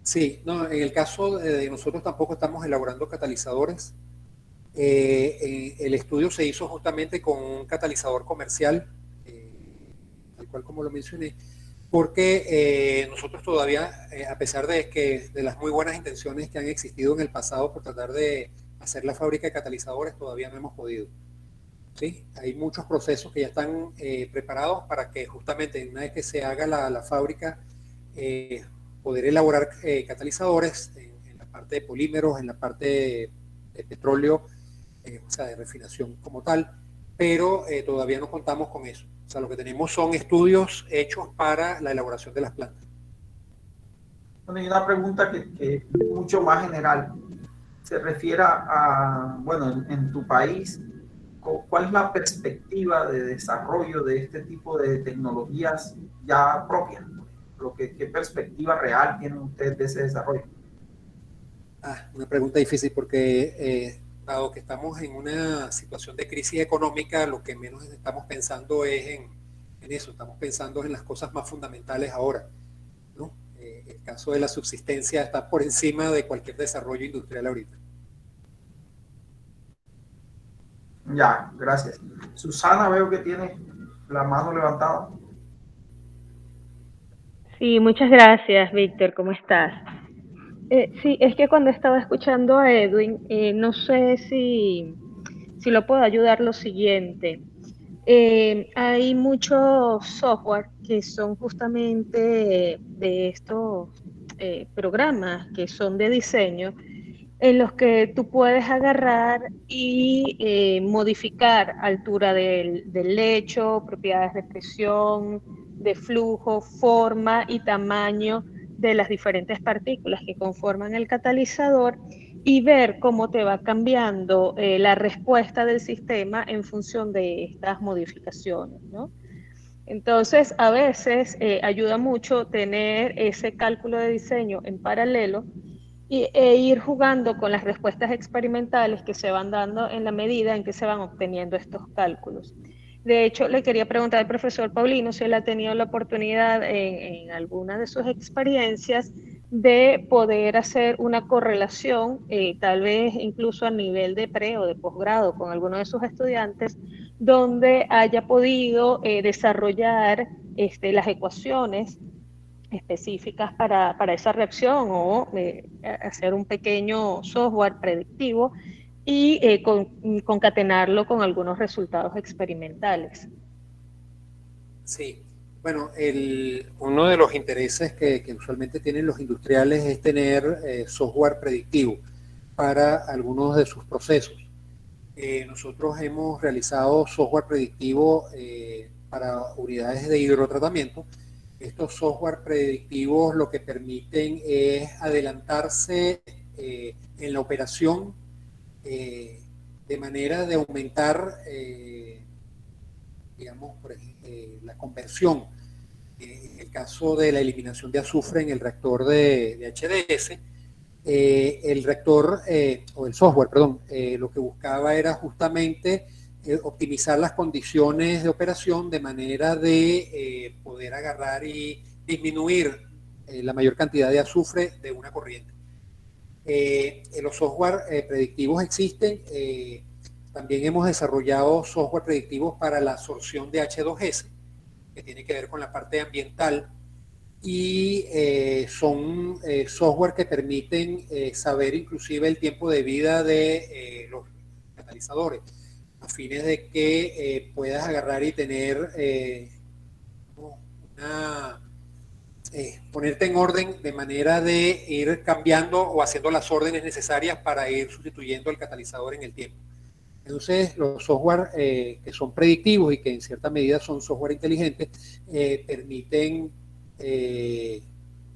Sí, no, en el caso de nosotros tampoco estamos elaborando catalizadores. El estudio se hizo justamente con un catalizador comercial, tal cual como lo mencioné, porque nosotros todavía, a pesar de las muy buenas intenciones que han existido en el pasado por tratar de hacer la fábrica de catalizadores, todavía no hemos podido. ¿Sí? Hay muchos procesos que ya están preparados para que justamente una vez que se haga la fábrica, poder elaborar catalizadores en la parte de polímeros, en la parte de petróleo, o sea, de refinación como tal, pero todavía no contamos con eso. O sea, lo que tenemos son estudios hechos para la elaboración de las plantas. Bueno, hay una pregunta que es mucho más general. Se refiere a, bueno, en tu país, ¿cuál es la perspectiva de desarrollo de este tipo de tecnologías ya propias? ¿Qué perspectiva real tienen ustedes de ese desarrollo? Una pregunta difícil porque dado que estamos en una situación de crisis económica, lo que menos estamos pensando es en eso, estamos pensando en las cosas más fundamentales ahora, ¿no? El caso de la subsistencia está por encima de cualquier desarrollo industrial ahorita. Ya, gracias. Susana, veo que tiene la mano levantada. Sí, muchas gracias, Víctor. ¿Cómo estás? Sí, es que cuando estaba escuchando a Edwin, no sé si si lo puedo ayudar lo siguiente. Hay muchos software que son justamente de estos programas que son de diseño, en los que tú puedes agarrar y modificar altura del lecho, propiedades de presión, de flujo, forma y tamaño de las diferentes partículas que conforman el catalizador y ver cómo te va cambiando la respuesta del sistema en función de estas modificaciones, ¿no? Entonces, a veces ayuda mucho tener ese cálculo de diseño en paralelo e ir jugando con las respuestas experimentales que se van dando en la medida en que se van obteniendo estos cálculos. De hecho, le quería preguntar al profesor Paulino si él ha tenido la oportunidad en alguna de sus experiencias de poder hacer una correlación, tal vez incluso a nivel de pre o de posgrado con alguno de sus estudiantes, donde haya podido desarrollar las ecuaciones específicas para esa reacción o hacer un pequeño software predictivo y concatenarlo con algunos resultados experimentales. Sí, bueno, uno de los intereses que usualmente tienen los industriales es tener software predictivo para algunos de sus procesos. Nosotros hemos realizado software predictivo para unidades de hidrotratamiento. Estos software predictivos lo que permiten es adelantarse en la operación de manera de aumentar, digamos, por ejemplo, la conversión. En el caso de la eliminación de azufre en el reactor de HDS, el reactor, o el software, perdón, lo que buscaba era justamente optimizar las condiciones de operación de manera de poder agarrar y disminuir la mayor cantidad de azufre de una corriente. Los software predictivos existen. También hemos desarrollado software predictivos para la absorción de H2S, que tiene que ver con la parte ambiental, y son software que permiten saber inclusive el tiempo de vida de los catalizadores, a fines de que puedas agarrar y tener ponerte en orden de manera de ir cambiando o haciendo las órdenes necesarias para ir sustituyendo el catalizador en el tiempo. Entonces, los software que son predictivos y que en cierta medida son software inteligentes permiten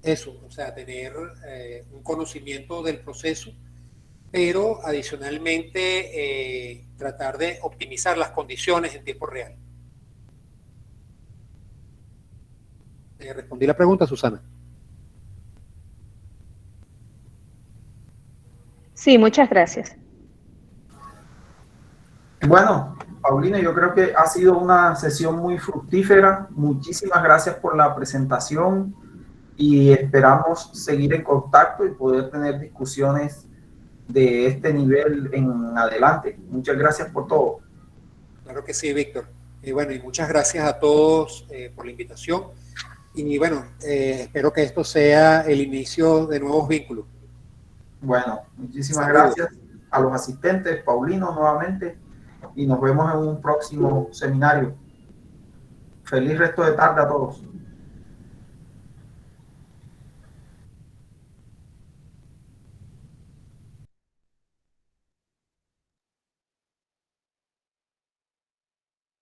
eso, o sea, tener un conocimiento del proceso, pero adicionalmente tratar de optimizar las condiciones en tiempo real. ¿Respondí la pregunta, Susana? Sí, muchas gracias. Bueno, Paulina, yo creo que ha sido una sesión muy fructífera. Muchísimas gracias por la presentación y esperamos seguir en contacto y poder tener discusiones de este nivel en adelante. Muchas gracias por todo. Claro que sí, Víctor. Bueno, y muchas gracias a todos por la invitación. Y bueno, espero que esto sea el inicio de nuevos vínculos. Bueno, muchísimas gracias a los asistentes, Paulino nuevamente, y nos vemos en un próximo seminario. Feliz resto de tarde a todos.